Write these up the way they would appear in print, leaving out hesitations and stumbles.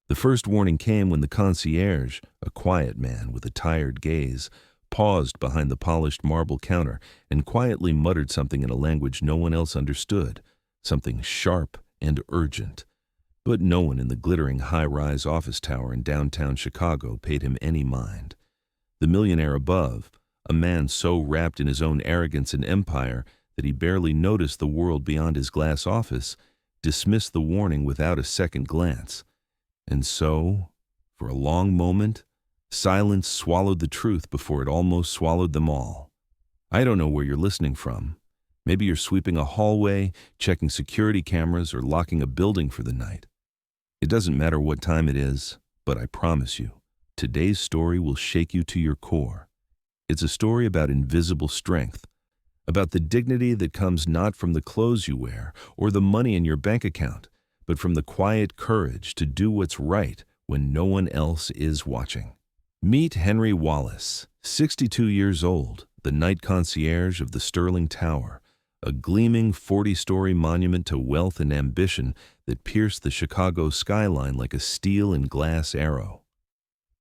The first warning came when the concierge, a quiet man with a tired gaze, paused behind the polished marble counter and quietly muttered something in a language no one else understood, something sharp and urgent. But no one in the glittering high-rise office tower in downtown Chicago paid him any mind. The millionaire above, a man so wrapped in his own arrogance and empire that he barely noticed the world beyond his glass office, dismissed the warning without a second glance. And so, for a long moment, silence swallowed the truth before it almost swallowed them all. I don't know where you're listening from. Maybe you're sweeping a hallway, checking security cameras, or locking a building for the night. It doesn't matter what time it is, but I promise you, today's story will shake you to your core. It's a story about invisible strength, about the dignity that comes not from the clothes you wear or the money in your bank account, but from the quiet courage to do what's right when no one else is watching. Meet Henry Wallace, 62 years old, the night concierge of the Sterling Tower, a gleaming 40-story monument to wealth and ambition that pierced the Chicago skyline like a steel and glass arrow.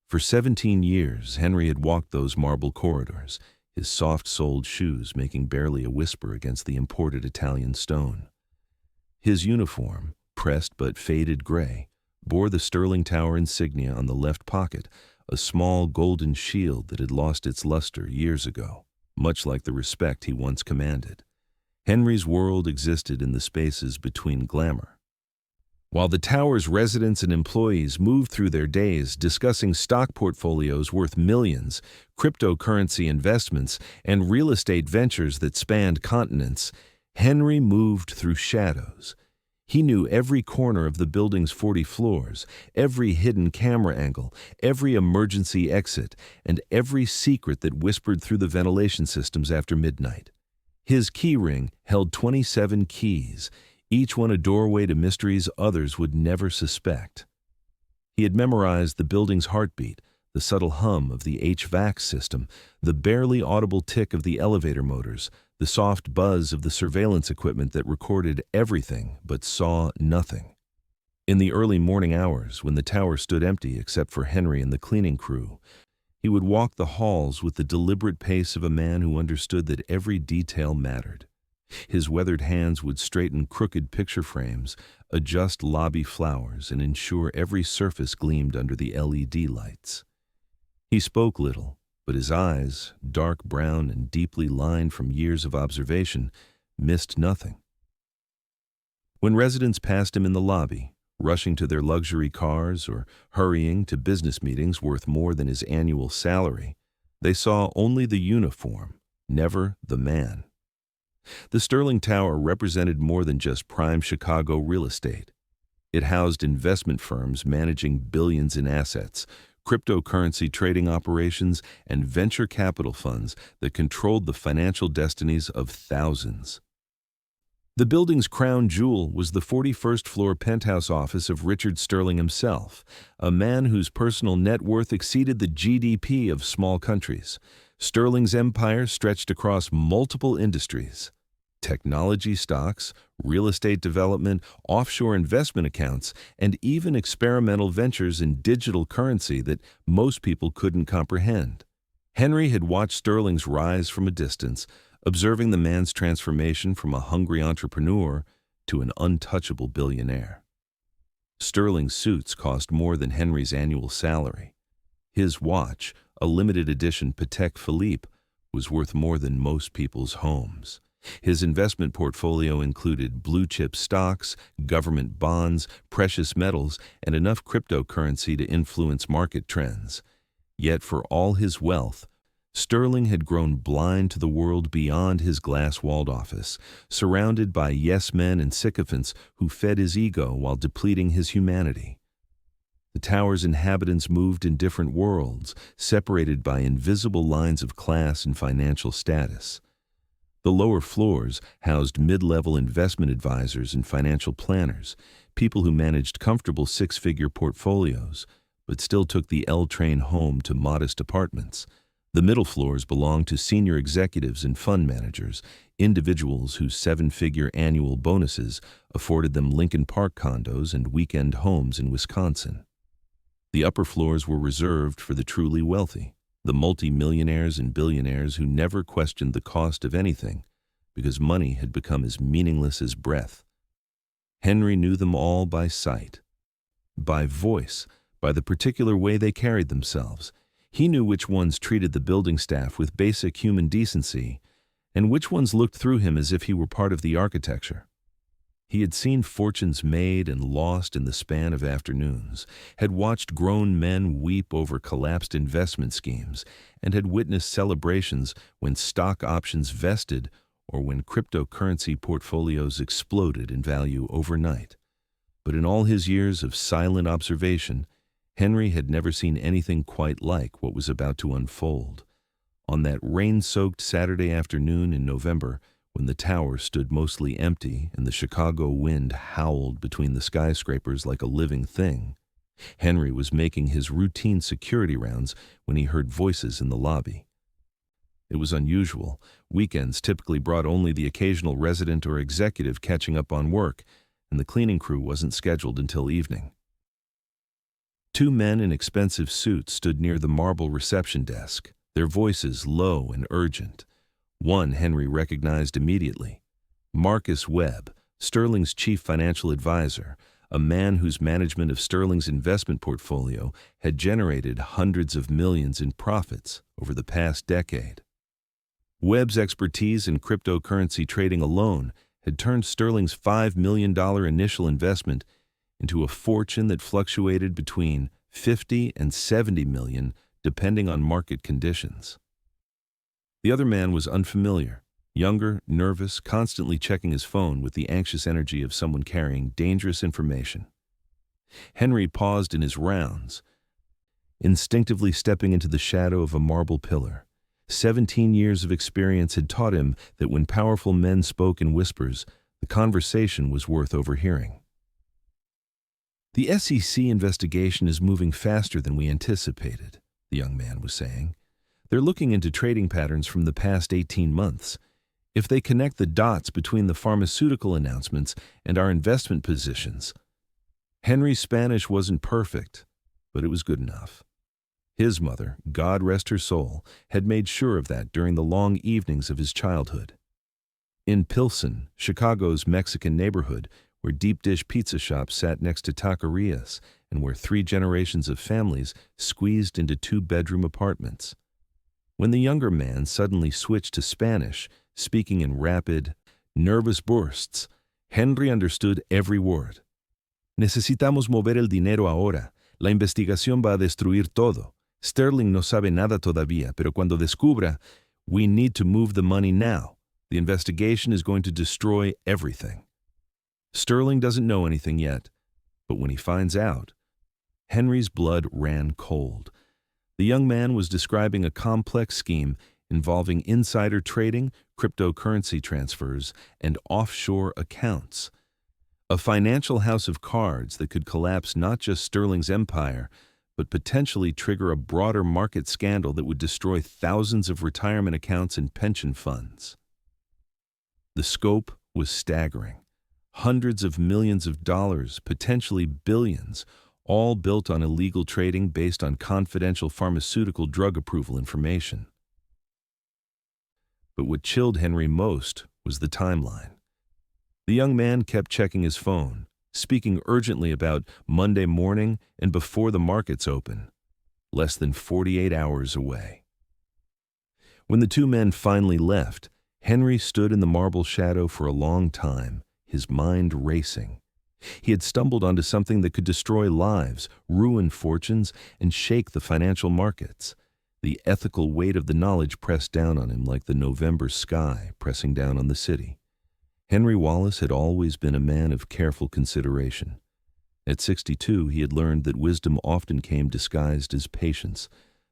For 17 years, Henry had walked those marble corridors, his soft-soled shoes making barely a whisper against the imported Italian stone. His uniform, pressed but faded gray, bore the Sterling Tower insignia on the left pocket, a small golden shield that had lost its luster years ago, much like the respect he once commanded. Henry's world existed in the spaces between glamour. While the tower's residents and employees moved through their days discussing stock portfolios worth millions, cryptocurrency investments, and real estate ventures that spanned continents, Henry moved through shadows. He knew every corner of the building's 40 floors, every hidden camera angle, every emergency exit, and every secret that whispered through the ventilation systems after midnight. His key ring held 27 keys, each one a doorway to mysteries others would never suspect. He had memorized the building's heartbeat, the subtle hum of the HVAC system, the barely audible tick of the elevator motors, the soft buzz of the surveillance equipment that recorded everything but saw nothing. In the early morning hours, when the tower stood empty except for Henry and the cleaning crew, he would walk the halls with the deliberate pace of a man who understood that every detail mattered. His weathered hands would straighten crooked picture frames, adjust lobby flowers, and ensure every surface gleamed under the LED lights. He spoke little, but his eyes, dark brown and deeply lined from years of observation, missed nothing. When residents passed him in the lobby, rushing to their luxury cars or hurrying to business meetings worth more than his annual salary, they saw only the uniform, never the man. The Sterling Tower represented more than just prime Chicago real estate. It housed investment firms managing billions in assets, cryptocurrency trading operations, and venture capital funds that controlled the financial destinies of thousands. The building's crown jewel was the 41st floor penthouse office of Richard Sterling himself, a man whose personal net worth exceeded the GDP of small countries. Sterling's empire stretched across multiple industries: technology stocks, real estate development, offshore investment accounts, and even experimental ventures in digital currency that most people couldn't comprehend. Henry had watched Sterling's rise from a distance, observing the man's transformation from a hungry entrepreneur to an untouchable billionaire. Sterling's suits cost more than Henry's annual salary. His watch, a limited edition Patek Philippe, was worth more than most people's homes. His investment portfolio included blue-chip stocks, government bonds, precious metals, and enough cryptocurrency to influence market trends. Yet for all his wealth, Sterling had grown blind to the world beyond his glass-walled office, surrounded by yes-men and sycophants who fed his ego while depleting his humanity. The tower's inhabitants moved in different worlds, separated by invisible lines of class and financial status. The lower floors housed mid-level investment advisors and financial planners, people who managed comfortable six-figure portfolios, but still took the L train home to modest apartments. The middle floors belonged to senior executives and fund managers, individuals whose seven-figure annual bonuses afforded them Lincoln Park condos and weekend homes in Wisconsin. The upper floors were reserved for the truly wealthy, the multi-millionaires and billionaires who never questioned the cost of anything because money had become as meaningless as breath. Henry knew them all by sight, by voice, by the particular way they carried themselves. He knew which ones treated the building staff with basic human decency and which ones looked through him as if he were part of the architecture. He had seen fortunes made and lost in the span of afternoons, had watched grown men weep over collapsed investment schemes, and had witnessed celebrations when stock options vested or when cryptocurrency portfolios exploded in value overnight. But in all his years of silent observation, Henry had never seen anything quite like what was about to unfold. On that rain-soaked Saturday afternoon in November, when the tower stood mostly empty and the Chicago wind howled between the skyscrapers like a living thing, Henry was making his routine security rounds when he heard voices in the lobby. It was unusual. Weekends typically brought only the occasional resident or executive catching up on work, and the cleaning crew wasn't scheduled until evening. Two men in expensive suits stood near the marble reception desk, their voices low and urgent. One Henry recognized immediately. Marcus Webb, Sterling's chief financial advisor, a man whose management of Sterling's investment portfolio had generated hundreds of millions in profits over the past decade. Webb's expertise in cryptocurrency trading alone had turned Sterling's $5 million initial investment into a fortune that fluctuated between $50 and $70 million depending on market conditions. The other man was unfamiliar, younger, nervous, constantly checking his phone with the anxious energy of someone carrying dangerous information. Henry paused in his rounds, instinctively stepping into the shadow of a marble pillar. 17 years of experience had taught him that when powerful men spoke in whispers, the conversation was worth overhearing. "The SEC investigation is moving faster than we anticipated," the young man was saying. "They're looking into trading patterns from the past 18 months. If they connect the dots between the pharmaceutical announcements and our investment positions." Henry's Spanish wasn't perfect, but it was good enough. His mother, God rest her soul, had made sure of that during the long evenings of his childhood. In Pilsen, Chicago's Mexican neighborhood, where deep-dish pizza shops sat next to taquerias and where 3 generations of families squeezed into 2-bedroom apartments. When the younger man suddenly switched to Spanish, speaking in rapid, nervous bursts, Henry understood every word. "Necesitamos mover el dinero ahora. La investigación va a destruir todo. Sterling no sabe nada todavía, pero cuando descubra, we need to move the money now. The investigation is going to destroy everything. Sterling doesn't know anything yet, but when he finds out..." Henry's blood ran cold. The young man was describing a complex scheme involving insider trading, cryptocurrency transfers, and offshore accounts. A financial house of cards that could collapse not just Sterling's empire, but potentially trigger a broader market scandal that would destroy thousands of retirement accounts and pension funds. The scope was staggering. Hundreds of millions of dollars, potentially billions, all built on illegal trading based on confidential pharmaceutical drug approval information. But what chilled Henry most was the timeline. The young man kept checking his phone, speaking urgently about Monday morning and before the markets open, less than 48 hours away. When the two men finally left, Henry stood in the marble shadow for a long time, his mind racing. He had stumbled onto something that could destroy lives, ruin fortunes, and shake the financial markets. The ethical weight of the knowledge pressed down on him like the November sky pressing down on the city. Henry Wallace had always been a man of careful consideration. At 62, he had learned that wisdom often came disguised as patience,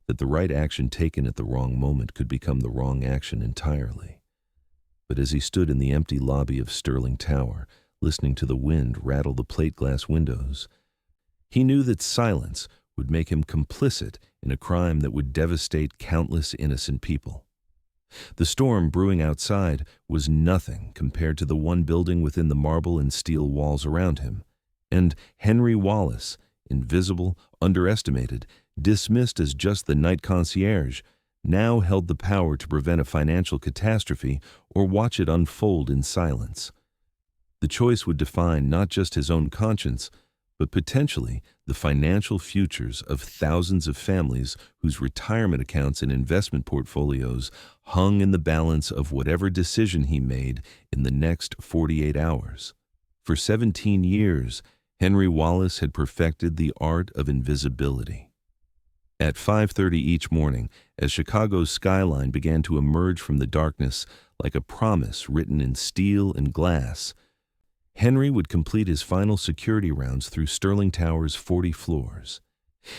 that the right action taken at the wrong moment could become the wrong action entirely. But as he stood in the empty lobby of Sterling Tower, listening to the wind rattle the plate-glass windows, he knew that silence would make him complicit in a crime that would devastate countless innocent people. The storm brewing outside was nothing compared to the one building within the marble and steel walls around him, and Henry Wallace, invisible, underestimated, dismissed as just the night concierge, now held the power to prevent a financial catastrophe or watch it unfold in silence. The choice would define not just his own conscience, but potentially the financial futures of thousands of families whose retirement accounts and investment portfolios hung in the balance of whatever decision he made in the next 48 hours. For 17 years, Henry Wallace had perfected the art of invisibility. At 5:30 each morning, as Chicago's skyline began to emerge from the darkness like a promise written in steel and glass, Henry would complete his final security rounds through Sterling Tower's 40 floors.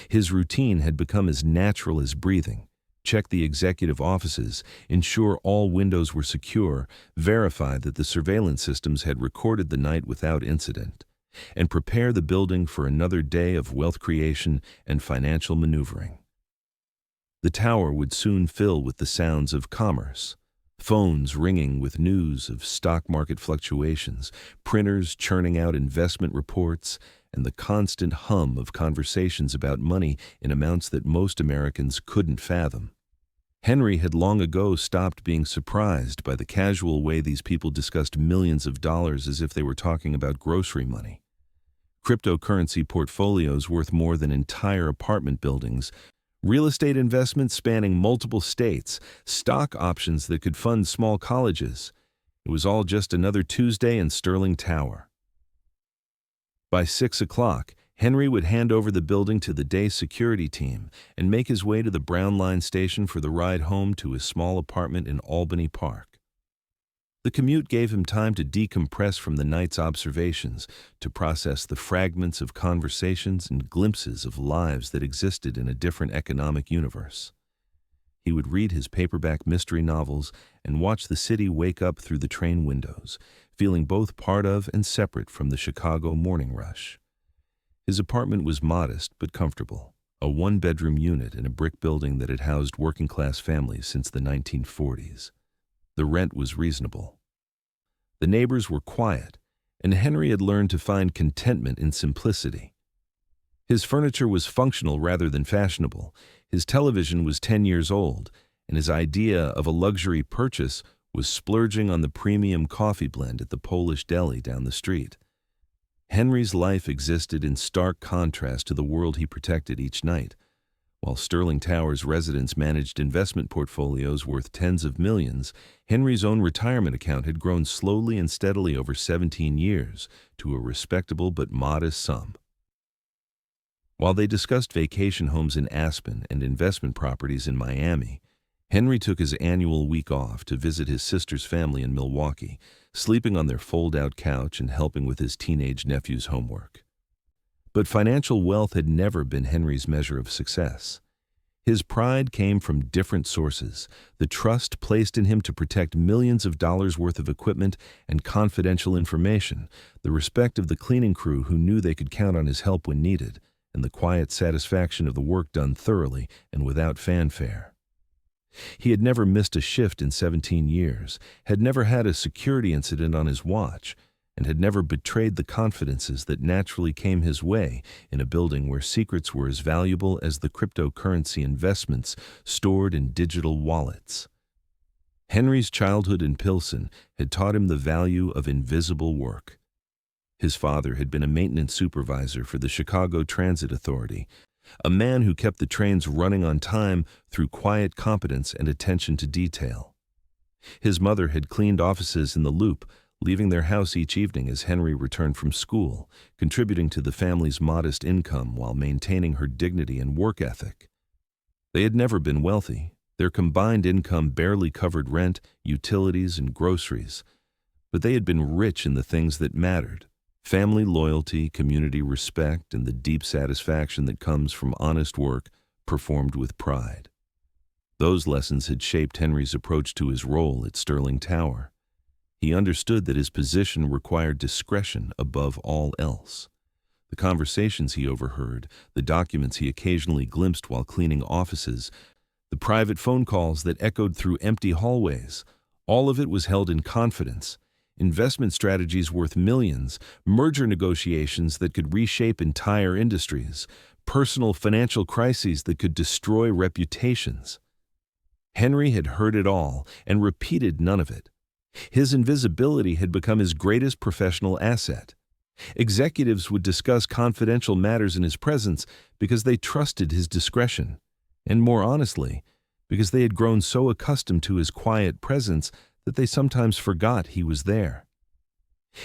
His routine had become as natural as breathing. Check the executive offices, ensure all windows were secure, verify that the surveillance systems had recorded the night without incident, and prepare the building for another day of wealth creation and financial maneuvering. The tower would soon fill with the sounds of commerce. Phones ringing with news of stock market fluctuations, printers churning out investment reports, and the constant hum of conversations about money in amounts that most Americans couldn't fathom. Henry had long ago stopped being surprised by the casual way these people discussed millions of dollars as if they were talking about grocery money. Cryptocurrency portfolios worth more than entire apartment buildings, real estate investments spanning multiple states, stock options that could fund small colleges. It was all just another Tuesday in Sterling Tower. By 6 o'clock, Henry would hand over the building to the day's security team and make his way to the Brown Line station for the ride home to his small apartment in Albany Park. The commute gave him time to decompress from the night's observations, to process the fragments of conversations and glimpses of lives that existed in a different economic universe. He would read his paperback mystery novels and watch the city wake up through the train windows, feeling both part of and separate from the Chicago morning rush. His apartment was modest but comfortable, a one-bedroom unit in a brick building that had housed working-class families since the 1940s. The rent was reasonable. The neighbors were quiet, and Henry had learned to find contentment in simplicity. His furniture was functional rather than fashionable, his television was 10 years old, and his idea of a luxury purchase was splurging on the premium coffee blend at the Polish deli down the street. Henry's life existed in stark contrast to the world he protected each night. While Sterling Tower's residents managed investment portfolios worth tens of millions, Henry's own retirement account had grown slowly and steadily over 17 years to a respectable but modest sum. While they discussed vacation homes in Aspen and investment properties in Miami, Henry took his annual week off to visit his sister's family in Milwaukee, sleeping on their fold-out couch and helping with his teenage nephew's homework. But financial wealth had never been Henry's measure of success. His pride came from different sources, the trust placed in him to protect millions of dollars worth of equipment and confidential information, the respect of the cleaning crew who knew they could count on his help when needed, and the quiet satisfaction of the work done thoroughly and without fanfare. He had never missed a shift in 17 years, had never had a security incident on his watch, and had never betrayed the confidences that naturally came his way in a building where secrets were as valuable as the cryptocurrency investments stored in digital wallets. Henry's childhood in Pilsen had taught him the value of invisible work. His father had been a maintenance supervisor for the Chicago Transit Authority, a man who kept the trains running on time through quiet competence and attention to detail. His mother had cleaned offices in the Loop, leaving their house each evening as Henry returned from school, contributing to the family's modest income while maintaining her dignity and work ethic. They had never been wealthy. Their combined income barely covered rent, utilities, and groceries. But they had been rich in the things that mattered: family loyalty, community respect, and the deep satisfaction that comes from honest work performed with pride. Those lessons had shaped Henry's approach to his role at Sterling Tower. He understood that his position required discretion above all else. The conversations he overheard, the documents he occasionally glimpsed while cleaning offices, the private phone calls that echoed through empty hallways, all of it was held in confidence. investment strategies worth millions, merger negotiations that could reshape entire industries, personal financial crises that could destroy reputations. Henry had heard it all and repeated none of it. His invisibility had become his greatest professional asset. Executives would discuss confidential matters in his presence because they trusted his discretion, and more honestly, because they had grown so accustomed to his quiet presence that they sometimes forgot he was there.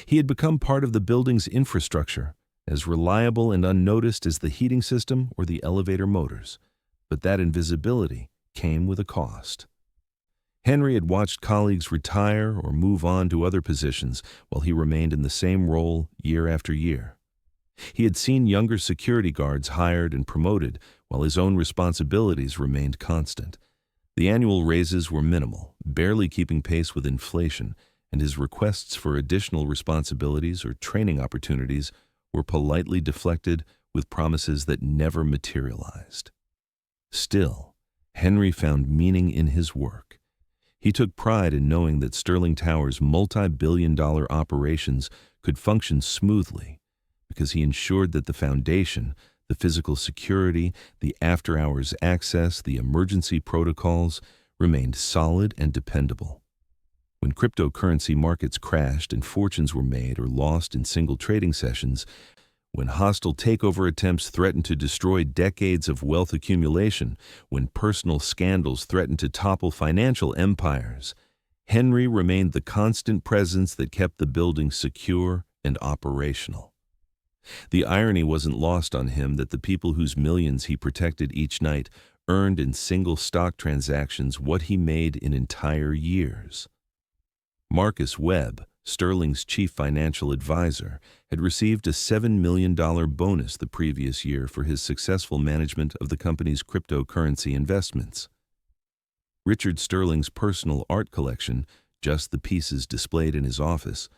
He had become part of the building's infrastructure, as reliable and unnoticed as the heating system or the elevator motors, but that invisibility came with a cost. Henry had watched colleagues retire or move on to other positions while he remained in the same role year after year. He had seen younger security guards hired and promoted while his own responsibilities remained constant. The annual raises were minimal, barely keeping pace with inflation, and his requests for additional responsibilities or training opportunities were politely deflected with promises that never materialized. Still, Henry found meaning in his work. He took pride in knowing that Sterling Tower's multi-billion-dollar operations could function smoothly because he ensured that the foundation, the physical security, the after-hours access, the emergency protocols, remained solid and dependable. When cryptocurrency markets crashed and fortunes were made or lost in single trading sessions, when hostile takeover attempts threatened to destroy decades of wealth accumulation, when personal scandals threatened to topple financial empires, Henry remained the constant presence that kept the building secure and operational. The irony wasn't lost on him that the people whose millions he protected each night earned in single stock transactions what he made in entire years. Marcus Webb, Sterling's chief financial advisor, had received a $7 million bonus the previous year for his successful management of the company's cryptocurrency investments. Richard Sterling's personal art collection, just the pieces displayed in his office,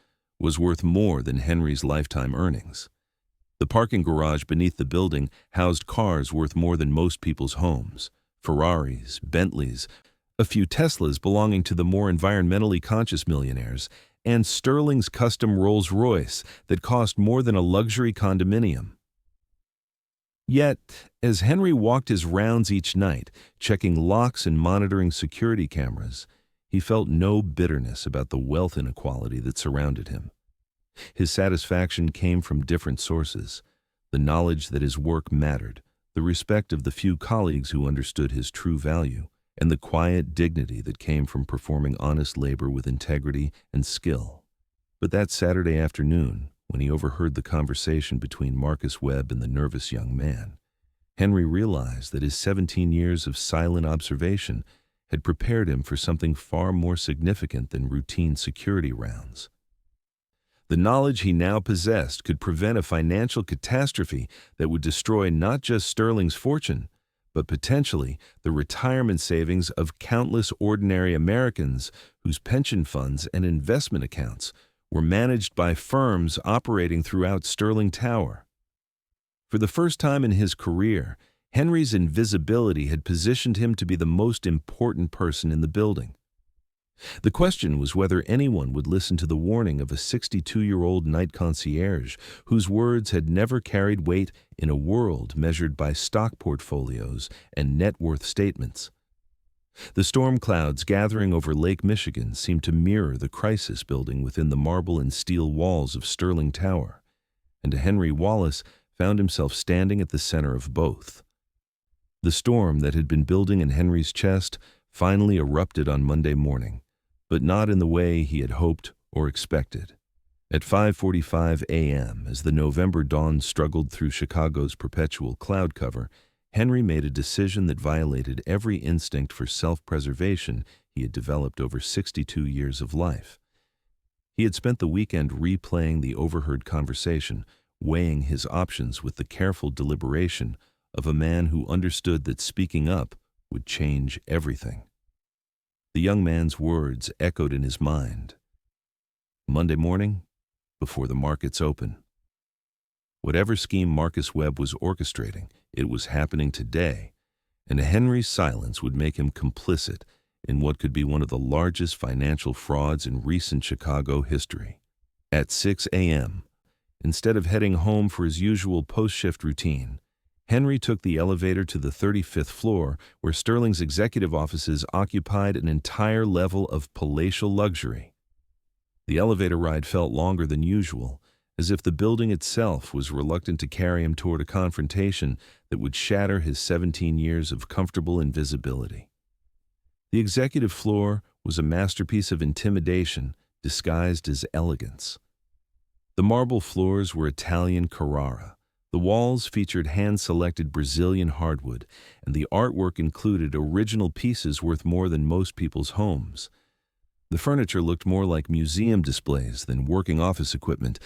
was worth more than Henry's lifetime earnings. The parking garage beneath the building housed cars worth more than most people's homes: Ferraris, Bentleys, a few Teslas belonging to the more environmentally conscious millionaires, and Sterling's custom Rolls-Royce that cost more than a luxury condominium. Yet, as Henry walked his rounds each night, checking locks and monitoring security cameras, he felt no bitterness about the wealth inequality that surrounded him. His satisfaction came from different sources: the knowledge that his work mattered, the respect of the few colleagues who understood his true value, and the quiet dignity that came from performing honest labor with integrity and skill. But that Saturday afternoon, when he overheard the conversation between Marcus Webb and the nervous young man, Henry realized that his 17 years of silent observation had prepared him for something far more significant than routine security rounds. The knowledge he now possessed could prevent a financial catastrophe that would destroy not just Sterling's fortune, but potentially the retirement savings of countless ordinary Americans whose pension funds and investment accounts were managed by firms operating throughout Sterling Tower. For the first time in his career, Henry's invisibility had positioned him to be the most important person in the building. The question was whether anyone would listen to the warning of a 62-year-old night concierge whose words had never carried weight in a world measured by stock portfolios and net worth statements. The storm clouds gathering over Lake Michigan seemed to mirror the crisis building within the marble and steel walls of Sterling Tower, and Henry Wallace found himself standing at the center of both. The storm that had been building in Henry's chest finally erupted on Monday morning, but not in the way he had hoped or expected. At 5:45 a.m., as the November dawn struggled through Chicago's perpetual cloud cover, Henry made a decision that violated every instinct for self-preservation he had developed over 62 years of life. He had spent the weekend replaying the overheard conversation, weighing his options with the careful deliberation of a man who understood that speaking up would change everything. The young man's words echoed in his mind. Monday morning, before the markets open. Whatever scheme Marcus Webb was orchestrating, it was happening today, and Henry's silence would make him complicit in what could be one of the largest financial frauds in recent Chicago history. At 6 a.m., instead of heading home for his usual post-shift routine, Henry took the elevator to the 35th floor, where Sterling's executive offices occupied an entire level of palatial luxury. The elevator ride felt longer than usual, as if the building itself was reluctant to carry him toward a confrontation that would shatter his 17 years of comfortable invisibility. The executive floor was a masterpiece of intimidation disguised as elegance. The marble floors were Italian Carrara. The walls featured hand-selected Brazilian hardwood, and the artwork included original pieces worth more than most people's homes. The furniture looked more like museum displays than working office equipment,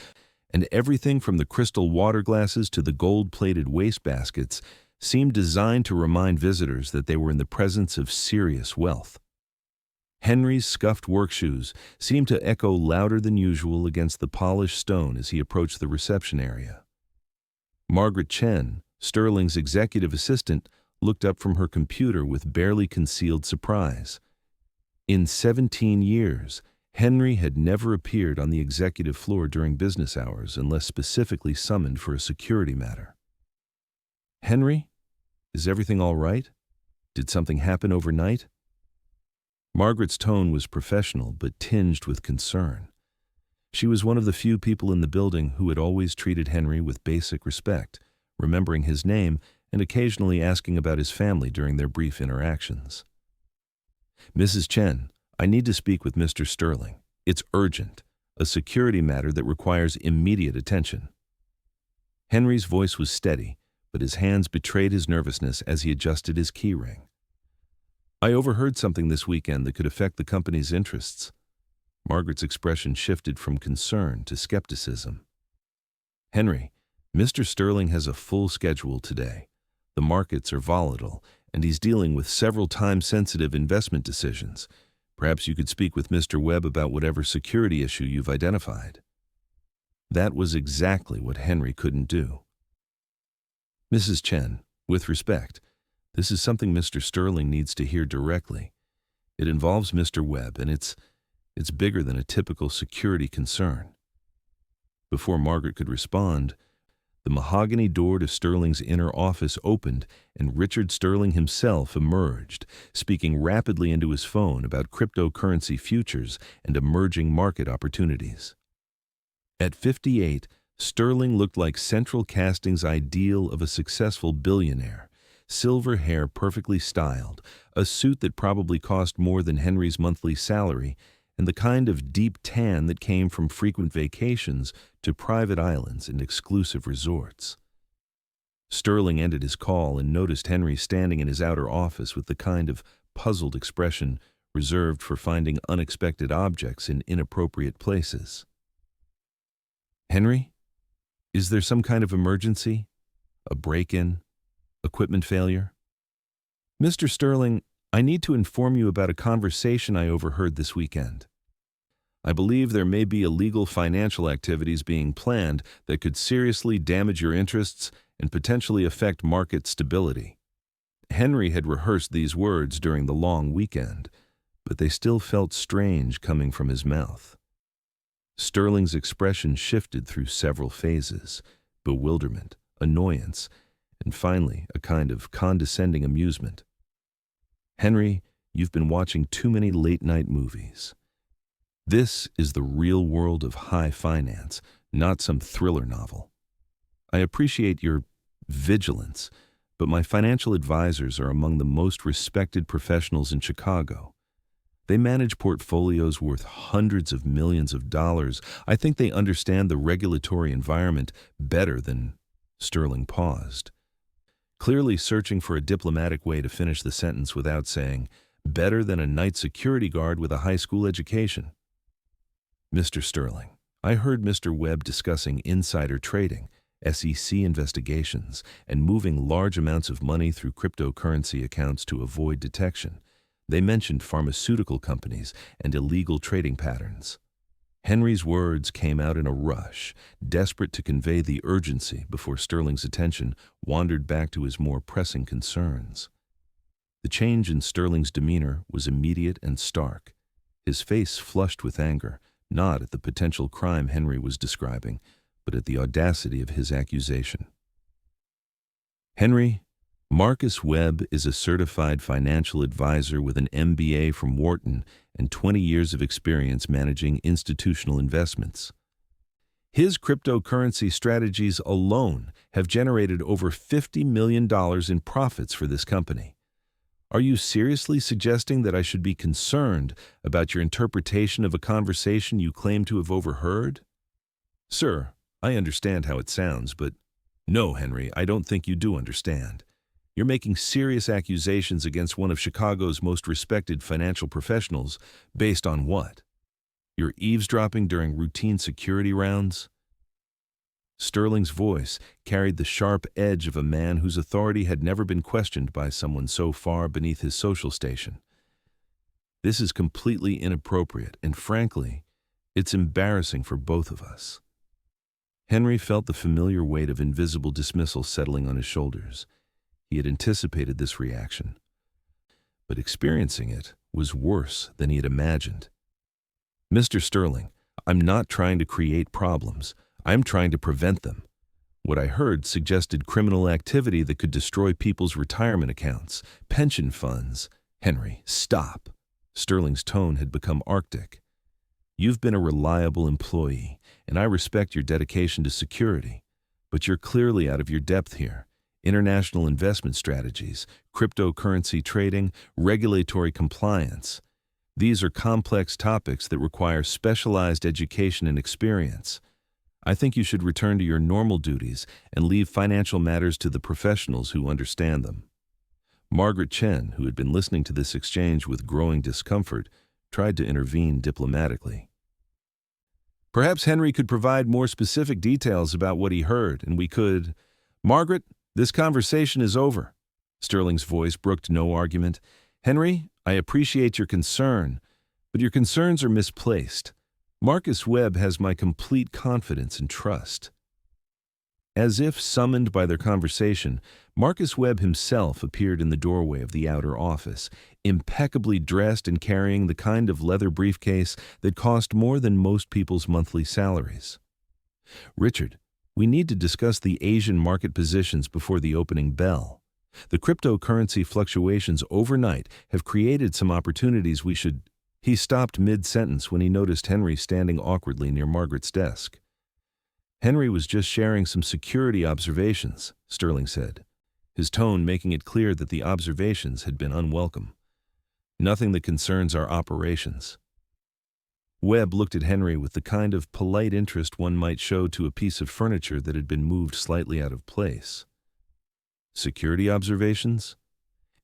and everything from the crystal water glasses to the gold-plated wastebaskets seemed designed to remind visitors that they were in the presence of serious wealth. Henry's scuffed work shoes seemed to echo louder than usual against the polished stone as he approached the reception area. Margaret Chen, Sterling's executive assistant, looked up from her computer with barely concealed surprise. In 17 years, Henry had never appeared on the executive floor during business hours unless specifically summoned for a security matter. "Henry, is everything all right? Did something happen overnight?" Margaret's tone was professional but tinged with concern. She was one of the few people in the building who had always treated Henry with basic respect, remembering his name and occasionally asking about his family during their brief interactions. "Mrs. Chen, I need to speak with Mr. Sterling. It's urgent, a security matter that requires immediate attention." Henry's voice was steady, but his hands betrayed his nervousness as he adjusted his key ring. "I overheard something this weekend that could affect the company's interests." Margaret's expression shifted from concern to skepticism. "Henry, Mr. Sterling has a full schedule today. The markets are volatile, and he's dealing with several time-sensitive investment decisions. Perhaps you could speak with Mr. Webb about whatever security issue you've identified." That was exactly what Henry couldn't do. "Mrs. Chen, with respect, this is something Mr. Sterling needs to hear directly. It involves Mr. Webb, and it's bigger than a typical security concern." Before Margaret could respond, the mahogany door to Sterling's inner office opened, and Richard Sterling himself emerged, speaking rapidly into his phone about cryptocurrency futures and emerging market opportunities. At 58, Sterling looked like Central Casting's ideal of a successful billionaire. Silver hair perfectly styled, a suit that probably cost more than Henry's monthly salary, and the kind of deep tan that came from frequent vacations to private islands and exclusive resorts. Sterling ended his call and noticed Henry standing in his outer office with the kind of puzzled expression reserved for finding unexpected objects in inappropriate places. "Henry, is there some kind of emergency? A break-in? Equipment failure?" "Mr. Sterling, I need to inform you about a conversation I overheard this weekend. I believe there may be illegal financial activities being planned that could seriously damage your interests and potentially affect market stability." Henry had rehearsed these words during the long weekend, but they still felt strange coming from his mouth. Sterling's expression shifted through several phases: bewilderment, annoyance, and finally a kind of condescending amusement. "Henry, you've been watching too many late-night movies. This is the real world of high finance, not some thriller novel. I appreciate your vigilance, but my financial advisors are among the most respected professionals in Chicago. They manage portfolios worth hundreds of millions of dollars. I think they understand the regulatory environment better than—" Sterling paused, clearly searching for a diplomatic way to finish the sentence without saying, "better than a night security guard with a high school education." "Mr. Sterling, I heard Mr. Webb discussing insider trading, SEC investigations, and moving large amounts of money through cryptocurrency accounts to avoid detection. They mentioned pharmaceutical companies and illegal trading patterns." Henry's words came out in a rush, desperate to convey the urgency before Sterling's attention wandered back to his more pressing concerns. The change in Sterling's demeanor was immediate and stark. His face flushed with anger, not at the potential crime Henry was describing, but at the audacity of his accusation. "Henry, Marcus Webb is a certified financial advisor with an MBA from Wharton and 20 years of experience managing institutional investments. His cryptocurrency strategies alone have generated over $50 million in profits for this company. Are you seriously suggesting that I should be concerned about your interpretation of a conversation you claim to have overheard?" "Sir, I understand how it sounds, but—" "No, Henry, I don't think you do understand. You're making serious accusations against one of Chicago's most respected financial professionals based on what? You're eavesdropping during routine security rounds?" Sterling's voice carried the sharp edge of a man whose authority had never been questioned by someone so far beneath his social station. "This is completely inappropriate, and frankly, it's embarrassing for both of us." Henry felt the familiar weight of invisible dismissal settling on his shoulders. He had anticipated this reaction, but experiencing it was worse than he had imagined. "Mr. Sterling, I'm not trying to create problems. I'm trying to prevent them. What I heard suggested criminal activity that could destroy people's retirement accounts, pension funds." "Henry, stop." Sterling's tone had become arctic. "You've been a reliable employee, and I respect your dedication to security, but you're clearly out of your depth here. International investment strategies, cryptocurrency trading, regulatory compliance. These are complex topics that require specialized education and experience. I think you should return to your normal duties and leave financial matters to the professionals who understand them." Margaret Chen, who had been listening to this exchange with growing discomfort, tried to intervene diplomatically. "Perhaps Henry could provide more specific details about what he heard, and we could—" "Margaret, this conversation is over." Sterling's voice brooked no argument. "Henry, I appreciate your concern, but your concerns are misplaced. Marcus Webb has my complete confidence and trust." As if summoned by their conversation, Marcus Webb himself appeared in the doorway of the outer office, impeccably dressed and carrying the kind of leather briefcase that cost more than most people's monthly salaries. "Richard, we need to discuss the Asian market positions before the opening bell. The cryptocurrency fluctuations overnight have created some opportunities we should—" He stopped mid-sentence when he noticed Henry standing awkwardly near Margaret's desk. "Henry was just sharing some security observations," Sterling said, his tone making it clear that the observations had been unwelcome. "Nothing that concerns our operations." Webb looked at Henry with the kind of polite interest one might show to a piece of furniture that had been moved slightly out of place. "Security observations?"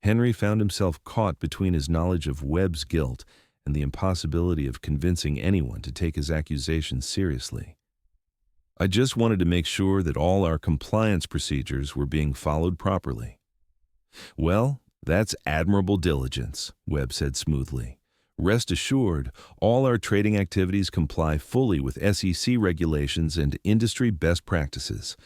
Henry found himself caught between his knowledge of Webb's guilt and the impossibility of convincing anyone to take his accusations seriously. "I just wanted to make sure that all our compliance procedures were being followed properly." "Well, that's admirable diligence," Webb said smoothly. "Rest assured, all our trading activities comply fully with SEC regulations and industry best practices.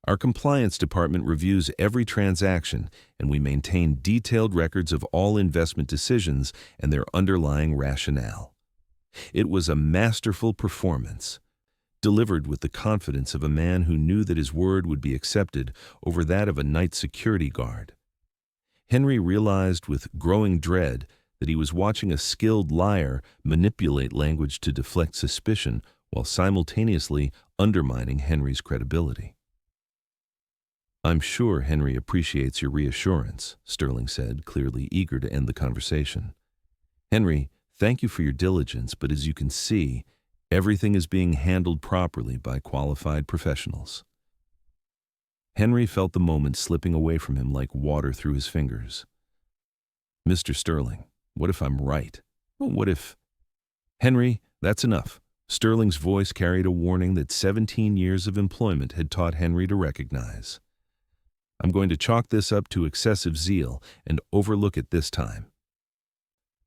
Our compliance department reviews every transaction, and we maintain detailed records of all investment decisions and their underlying rationale." It was a masterful performance, delivered with the confidence of a man who knew that his word would be accepted over that of a night security guard. Henry realized with growing dread that he was watching a skilled liar manipulate language to deflect suspicion while simultaneously undermining Henry's credibility. "I'm sure Henry appreciates your reassurance," Sterling said, clearly eager to end the conversation. "Henry, thank you for your diligence, but as you can see, everything is being handled properly by qualified professionals." Henry felt the moment slipping away from him like water through his fingers. "Mr. Sterling, what if I'm right? What if—" "Henry, that's enough." Sterling's voice carried a warning that 17 years of employment had taught Henry to recognize. "I'm going to chalk this up to excessive zeal and overlook it this time.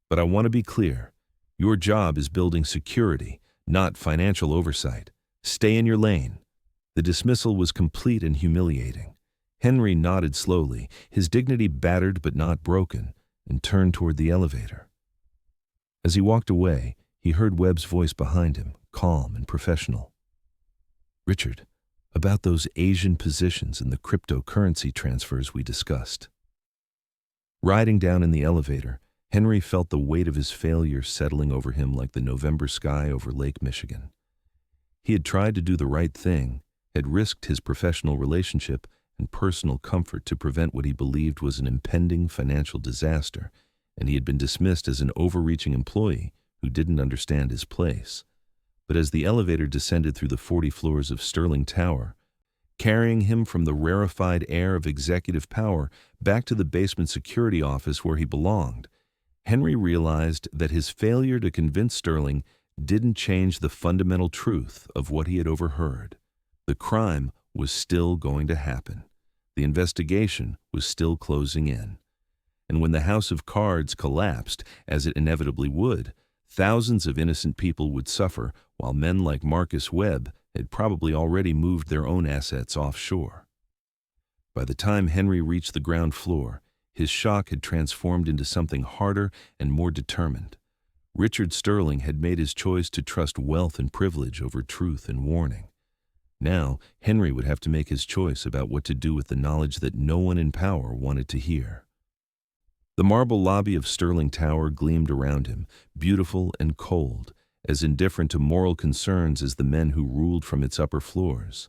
But I want to be clear. Your job is building security, not financial oversight. Stay in your lane." The dismissal was complete and humiliating. Henry nodded slowly, his dignity battered but not broken, and turned toward the elevator. As he walked away, he heard Webb's voice behind him, calm and professional. "Richard, about those Asian positions and the cryptocurrency transfers we discussed." Riding down in the elevator, Henry felt the weight of his failure settling over him like the November sky over Lake Michigan. He had tried to do the right thing, had risked his professional relationship and personal comfort to prevent what he believed was an impending financial disaster, and he had been dismissed as an overreaching employee who didn't understand his place. But as the elevator descended through the 40 floors of Sterling Tower, carrying him from the rarefied air of executive power back to the basement security office where he belonged, Henry realized that his failure to convince Sterling didn't change the fundamental truth of what he had overheard. The crime was still going to happen. The investigation was still closing in. And when the house of cards collapsed, as it inevitably would, thousands of innocent people would suffer, while men like Marcus Webb had probably already moved their own assets offshore. By the time Henry reached the ground floor, his shock had transformed into something harder and more determined. Richard Sterling had made his choice to trust wealth and privilege over truth and warning. Now, Henry would have to make his choice about what to do with the knowledge that no one in power wanted to hear. The marble lobby of Sterling Tower gleamed around him, beautiful and cold, as indifferent to moral concerns as the men who ruled from its upper floors.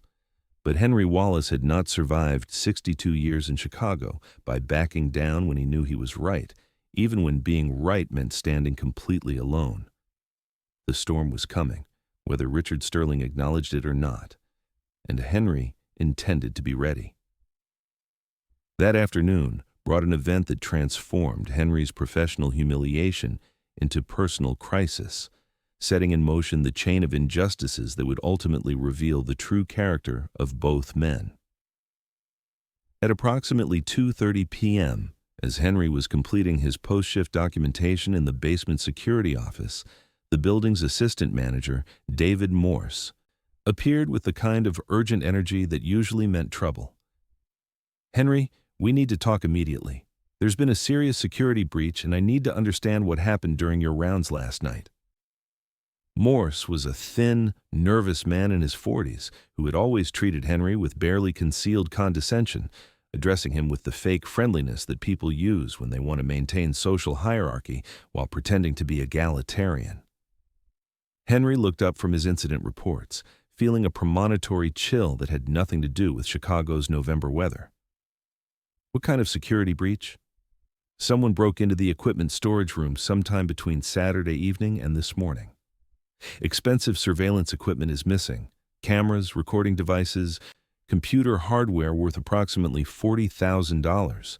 But Henry Wallace had not survived 62 years in Chicago by backing down when he knew he was right, even when being right meant standing completely alone. The storm was coming, whether Richard Sterling acknowledged it or not, and Henry intended to be ready. That afternoon brought an event that transformed Henry's professional humiliation into personal crisis, setting in motion the chain of injustices that would ultimately reveal the true character of both men. At approximately 2:30 p.m., as Henry was completing his post-shift documentation in the basement security office, the building's assistant manager, David Morse, appeared with the kind of urgent energy that usually meant trouble. "Henry, we need to talk immediately. There's been a serious security breach, and I need to understand what happened during your rounds last night." Morse was a thin, nervous man in his 40s who had always treated Henry with barely concealed condescension, addressing him with the fake friendliness that people use when they want to maintain social hierarchy while pretending to be egalitarian. Henry looked up from his incident reports, feeling a premonitory chill that had nothing to do with Chicago's November weather. "What kind of security breach?" "Someone broke into the equipment storage room sometime between Saturday evening and this morning. Expensive surveillance equipment is missing. Cameras, recording devices, computer hardware worth approximately $40,000.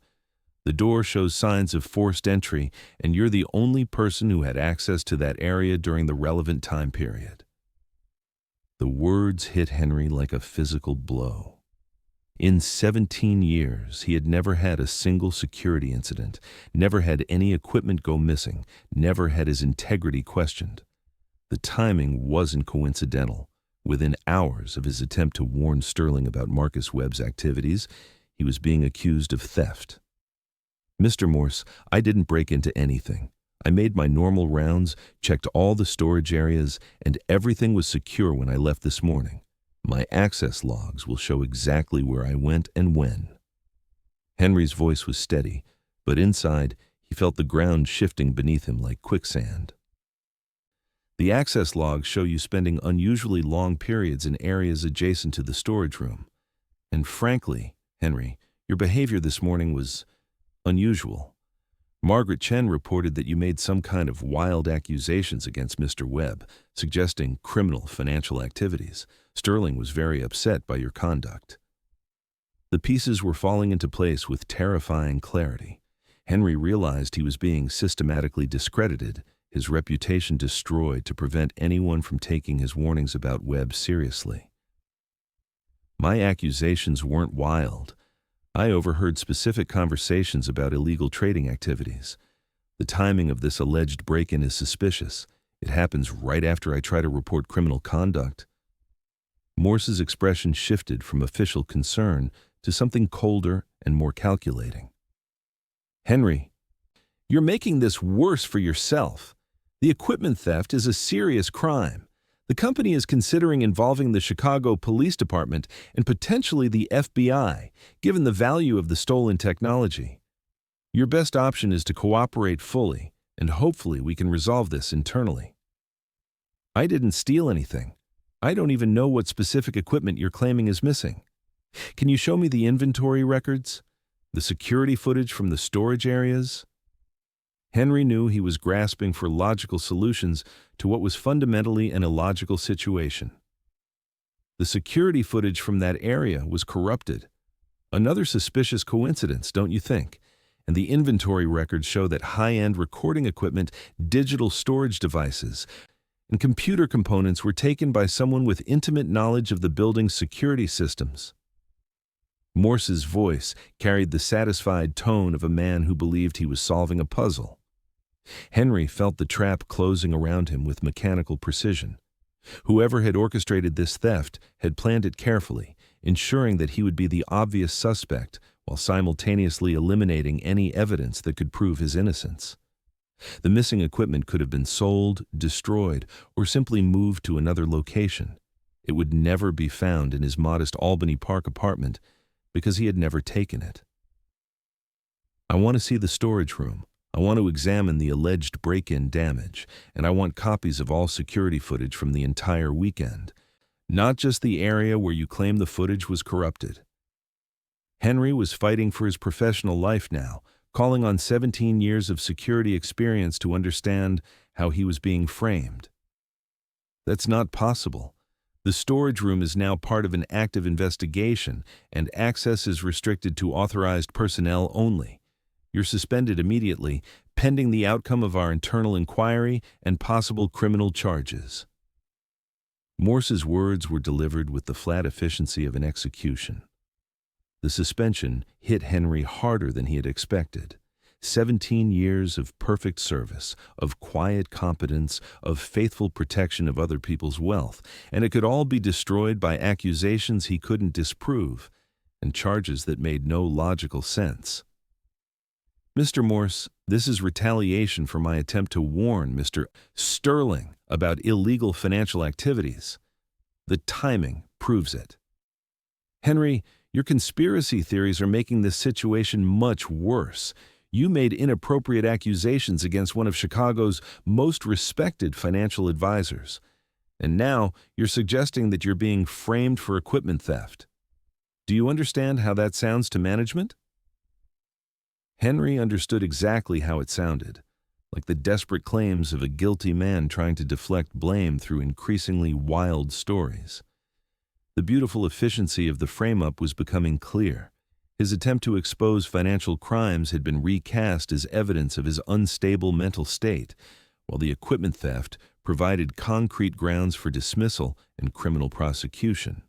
The door shows signs of forced entry, and you're the only person who had access to that area during the relevant time period." The words hit Henry like a physical blow. In 17 years, he had never had a single security incident, never had any equipment go missing, never had his integrity questioned. The timing wasn't coincidental. Within hours of his attempt to warn Sterling about Marcus Webb's activities, he was being accused of theft. "Mr. Morse, I didn't break into anything. I made my normal rounds, checked all the storage areas, and everything was secure when I left this morning. My access logs will show exactly where I went and when." Henry's voice was steady, but inside, he felt the ground shifting beneath him like quicksand. "The access logs show you spending unusually long periods in areas adjacent to the storage room. And frankly, Henry, your behavior this morning was unusual. Margaret Chen reported that you made some kind of wild accusations against Mr. Webb, suggesting criminal financial activities. Sterling was very upset by your conduct." The pieces were falling into place with terrifying clarity. Henry realized he was being systematically discredited, his reputation destroyed to prevent anyone from taking his warnings about Webb seriously. "My accusations weren't wild. I overheard specific conversations about illegal trading activities. The timing of this alleged break-in is suspicious. It happens right after I try to report criminal conduct." Morse's expression shifted from official concern to something colder and more calculating. "Henry, You're making this worse for yourself. The equipment theft is a serious crime. The company is considering involving the Chicago Police Department and potentially the FBI, given the value of the stolen technology. Your best option is to cooperate fully, and hopefully we can resolve this internally. I didn't steal anything. I don't even know what specific equipment you're claiming is missing. Can you show me the inventory records? The security footage from the storage areas? Henry knew he was grasping for logical solutions to what was fundamentally an illogical situation. The security footage from that area was corrupted. Another suspicious coincidence, don't you think? And the inventory records show that high-end recording equipment, digital storage devices, and computer components were taken by someone with intimate knowledge of the building's security systems. Morse's voice carried the satisfied tone of a man who believed he was solving a puzzle. Henry felt the trap closing around him with mechanical precision. Whoever had orchestrated this theft had planned it carefully, ensuring that he would be the obvious suspect while simultaneously eliminating any evidence that could prove his innocence. The missing equipment could have been sold, destroyed, or simply moved to another location. It would never be found in his modest Albany Park apartment because he had never taken it. I want to see the storage room. I want to examine the alleged break-in damage, and I want copies of all security footage from the entire weekend, not just the area where you claim the footage was corrupted. Henry was fighting for his professional life now, calling on 17 years of security experience to understand how he was being framed. That's not possible. The storage room is now part of an active investigation, and access is restricted to authorized personnel only. You're suspended immediately, pending the outcome of our internal inquiry and possible criminal charges. Morse's words were delivered with the flat efficiency of an execution. The suspension hit Henry harder than he had expected. 17 years of perfect service, of quiet competence, of faithful protection of other people's wealth, and it could all be destroyed by accusations he couldn't disprove and charges that made no logical sense. Mr. Morse, this is retaliation for my attempt to warn Mr. Sterling about illegal financial activities. The timing proves it. Henry, your conspiracy theories are making this situation much worse. You made inappropriate accusations against one of Chicago's most respected financial advisors. And now you're suggesting that you're being framed for equipment theft. Do you understand how that sounds to management? Henry understood exactly how it sounded, like the desperate claims of a guilty man trying to deflect blame through increasingly wild stories. The beautiful efficiency of the frame-up was becoming clear. His attempt to expose financial crimes had been recast as evidence of his unstable mental state, while the equipment theft provided concrete grounds for dismissal and criminal prosecution.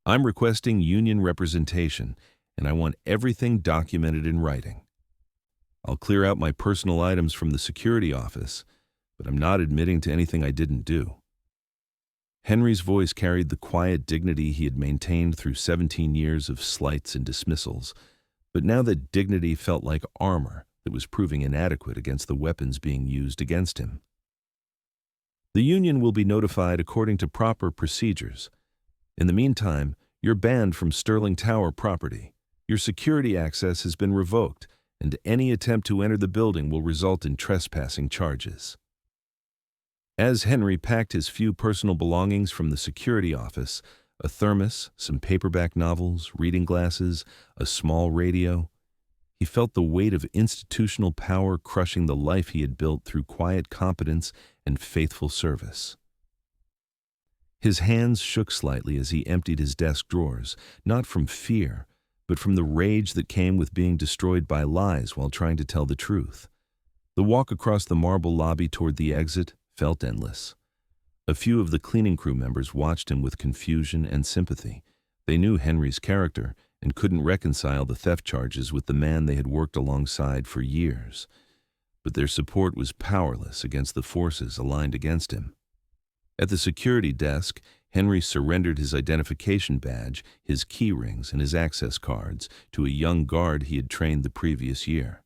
I'm requesting union representation, and I want everything documented in writing. I'll clear out my personal items from the security office, but I'm not admitting to anything I didn't do. Henry's voice carried the quiet dignity he had maintained through 17 years of slights and dismissals, but now that dignity felt like armor that was proving inadequate against the weapons being used against him. The union will be notified according to proper procedures. In the meantime, you're banned from Sterling Tower property. Your security access has been revoked, and any attempt to enter the building will result in trespassing charges. As Henry packed his few personal belongings from the security office, a thermos, some paperback novels, reading glasses, a small radio, he felt the weight of institutional power crushing the life he had built through quiet competence and faithful service. His hands shook slightly as he emptied his desk drawers, not from fear, but from the rage that came with being destroyed by lies while trying to tell the truth. The walk across the marble lobby toward the exit felt endless. A few of the cleaning crew members watched him with confusion and sympathy. They knew Henry's character and couldn't reconcile the theft charges with the man they had worked alongside for years. But their support was powerless against the forces aligned against him. At the security desk, Henry surrendered his identification badge, his key rings, and his access cards to a young guard he had trained the previous year.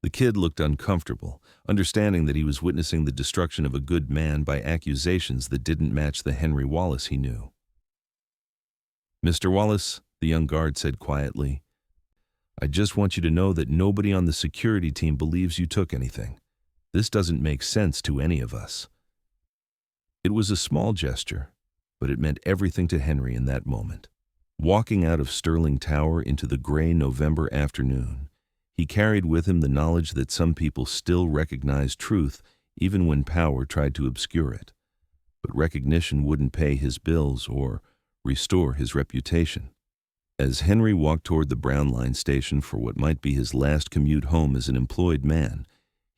The kid looked uncomfortable, understanding that he was witnessing the destruction of a good man by accusations that didn't match the Henry Wallace he knew. "Mr. Wallace," the young guard said quietly, "I just want you to know that nobody on the security team believes you took anything. This doesn't make sense to any of us." It was a small gesture, but it meant everything to Henry in that moment. Walking out of Sterling Tower into the gray November afternoon, he carried with him the knowledge that some people still recognized truth even when power tried to obscure it. But recognition wouldn't pay his bills or restore his reputation. As Henry walked toward the Brown Line station for what might be his last commute home as an employed man,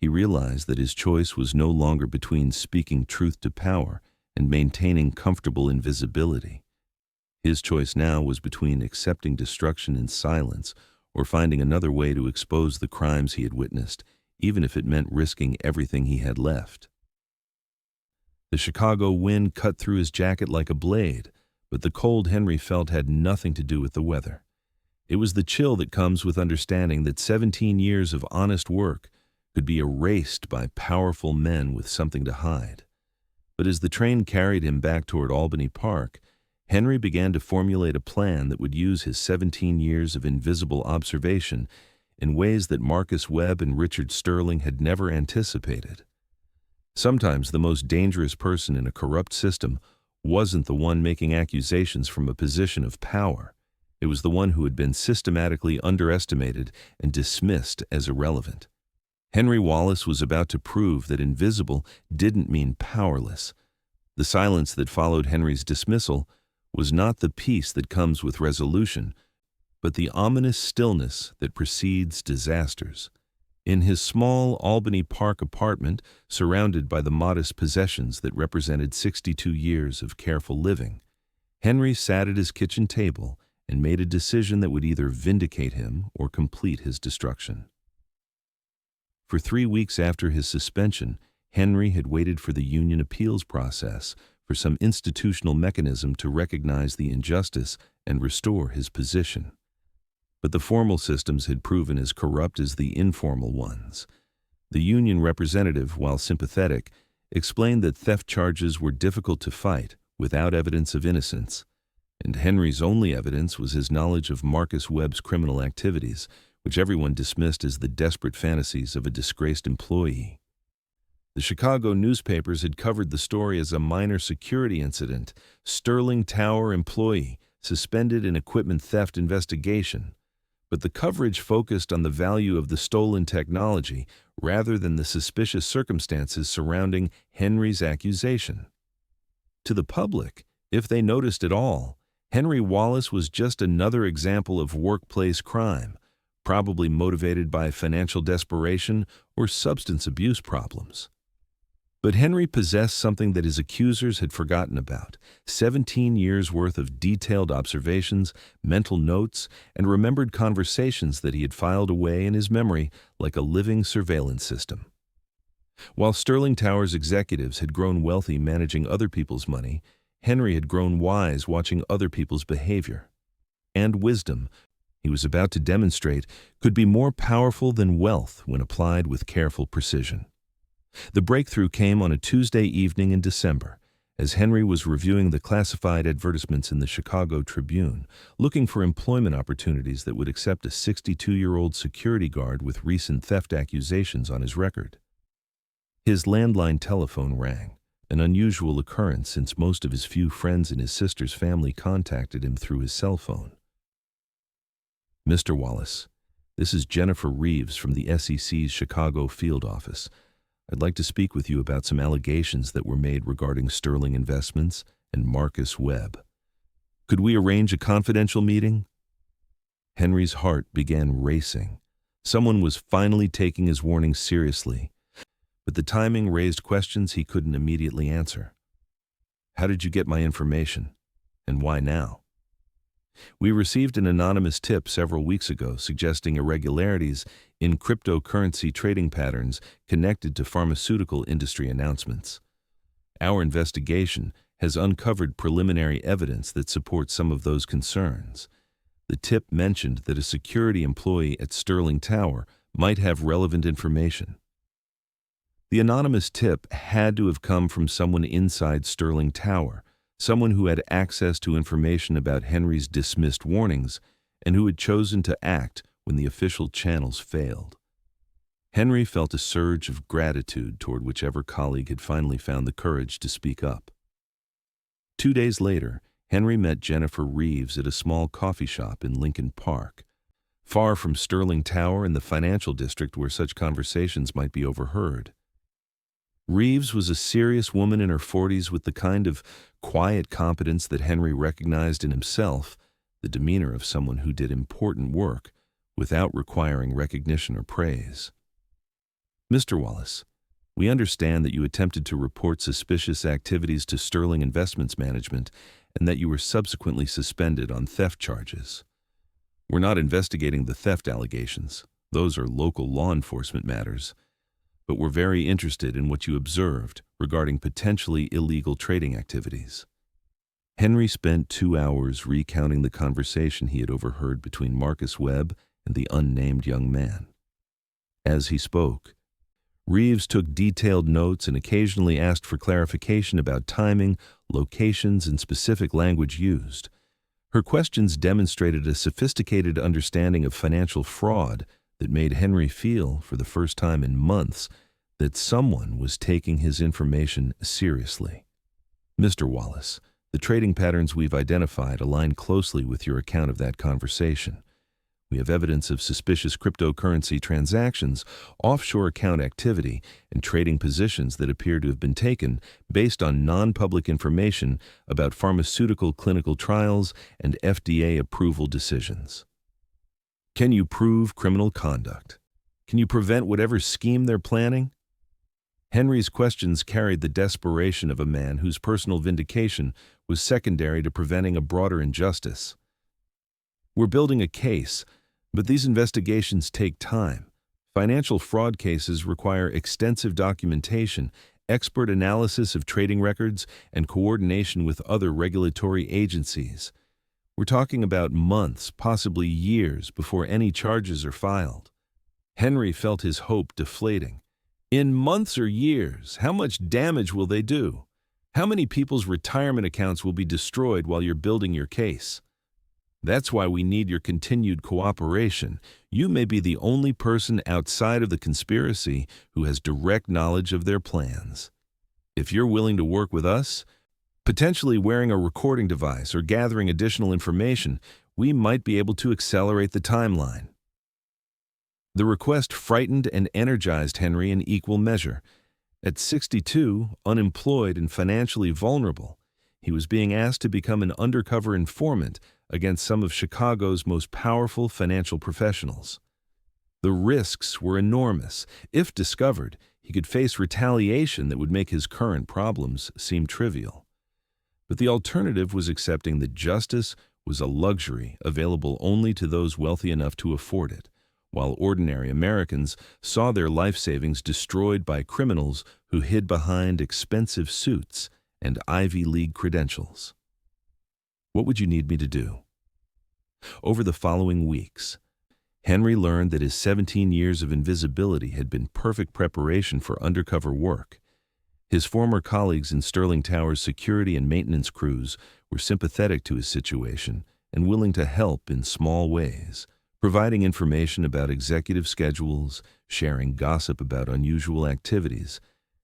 he realized that his choice was no longer between speaking truth to power and maintaining comfortable invisibility. His choice now was between accepting destruction in silence or finding another way to expose the crimes he had witnessed, even if it meant risking everything he had left. The Chicago wind cut through his jacket like a blade, but the cold Henry felt had nothing to do with the weather. It was the chill that comes with understanding that 17 years of honest work could be erased by powerful men with something to hide. But as the train carried him back toward Albany Park, Henry began to formulate a plan that would use his 17 years of invisible observation in ways that Marcus Webb and Richard Sterling had never anticipated. Sometimes the most dangerous person in a corrupt system wasn't the one making accusations from a position of power. It was the one who had been systematically underestimated and dismissed as irrelevant. Henry Wallace was about to prove that invisible didn't mean powerless. The silence that followed Henry's dismissal was not the peace that comes with resolution, but the ominous stillness that precedes disasters. In his small Albany Park apartment, surrounded by the modest possessions that represented 62 years of careful living, Henry sat at his kitchen table and made a decision that would either vindicate him or complete his destruction. For 3 weeks after his suspension, Henry had waited for the union appeals process, for some institutional mechanism to recognize the injustice and restore his position. But the formal systems had proven as corrupt as the informal ones. The union representative, while sympathetic, explained that theft charges were difficult to fight without evidence of innocence, and Henry's only evidence was his knowledge of Marcus Webb's criminal activities, which everyone dismissed as the desperate fantasies of a disgraced employee. The Chicago newspapers had covered the story as a minor security incident, Sterling Tower employee suspended in equipment theft investigation. But the coverage focused on the value of the stolen technology rather than the suspicious circumstances surrounding Henry's accusation. To the public, if they noticed at all, Henry Wallace was just another example of workplace crime, probably motivated by financial desperation or substance abuse problems. But Henry possessed something that his accusers had forgotten about: 17 years' worth of detailed observations, mental notes, and remembered conversations that he had filed away in his memory like a living surveillance system. While Sterling Tower's executives had grown wealthy managing other people's money, Henry had grown wise watching other people's behavior. And wisdom, he was about to demonstrate, could be more powerful than wealth when applied with careful precision. The breakthrough came on a Tuesday evening in December, as Henry was reviewing the classified advertisements in the Chicago Tribune, looking for employment opportunities that would accept a 62-year-old security guard with recent theft accusations on his record. His landline telephone rang, an unusual occurrence since most of his few friends and his sister's family contacted him through his cell phone. "Mr. Wallace, this is Jennifer Reeves from the SEC's Chicago field office. I'd like to speak with you about some allegations that were made regarding Sterling Investments and Marcus Webb. Could we arrange a confidential meeting?" Henry's heart began racing. Someone was finally taking his warning seriously, but the timing raised questions he couldn't immediately answer. "How did you get my information? And why now?" "We received an anonymous tip several weeks ago suggesting irregularities in cryptocurrency trading patterns connected to pharmaceutical industry announcements. Our investigation has uncovered preliminary evidence that supports some of those concerns. The tip mentioned that a security employee at Sterling Tower might have relevant information. The anonymous tip had to have come from someone inside Sterling Tower, someone who had access to information about Henry's dismissed warnings and who had chosen to act when the official channels failed. Henry felt a surge of gratitude toward whichever colleague had finally found the courage to speak up. 2 days later, Henry met Jennifer Reeves at a small coffee shop in Lincoln Park, far from Sterling Tower and the financial district where such conversations might be overheard. Reeves was a serious woman in her 40s with the kind of quiet competence that Henry recognized in himself, the demeanor of someone who did important work without requiring recognition or praise. "Mr. Wallace, we understand that you attempted to report suspicious activities to Sterling Investments Management and that you were subsequently suspended on theft charges. We're not investigating the theft allegations. Those are local law enforcement matters. But we're very interested in what you observed regarding potentially illegal trading activities." Henry spent 2 hours recounting the conversation he had overheard between Marcus Webb and the unnamed young man. As he spoke, Reeves took detailed notes and occasionally asked for clarification about timing, locations, and specific language used. Her questions demonstrated a sophisticated understanding of financial fraud that made Henry feel, for the first time in months, that someone was taking his information seriously. "Mr. Wallace, the trading patterns we've identified align closely with your account of that conversation. We have evidence of suspicious cryptocurrency transactions, offshore account activity, and trading positions that appear to have been taken based on non-public information about pharmaceutical clinical trials and FDA approval decisions. Can you prove criminal conduct? Can you prevent whatever scheme they're planning?" Henry's questions carried the desperation of a man whose personal vindication was secondary to preventing a broader injustice. "We're building a case, but these investigations take time. Financial fraud cases require extensive documentation, expert analysis of trading records, and coordination with other regulatory agencies. We're talking about months, possibly years, before any charges are filed." Henry felt his hope deflating. In months or years, how much damage will they do? How many people's retirement accounts will be destroyed while you're building your case? That's why we need your continued cooperation. You may be the only person outside of the conspiracy who has direct knowledge of their plans. If you're willing to work with us, potentially wearing a recording device or gathering additional information, we might be able to accelerate the timeline. The request frightened and energized Henry in equal measure. At 62, unemployed and financially vulnerable, he was being asked to become an undercover informant against some of Chicago's most powerful financial professionals. The risks were enormous. If discovered, he could face retaliation that would make his current problems seem trivial. But the alternative was accepting that justice was a luxury available only to those wealthy enough to afford it, while ordinary Americans saw their life savings destroyed by criminals who hid behind expensive suits and Ivy League credentials. What would you need me to do? Over the following weeks, Henry learned that his 17 years of invisibility had been perfect preparation for undercover work. His former colleagues in Sterling Tower's security and maintenance crews were sympathetic to his situation and willing to help in small ways, providing information about executive schedules, sharing gossip about unusual activities,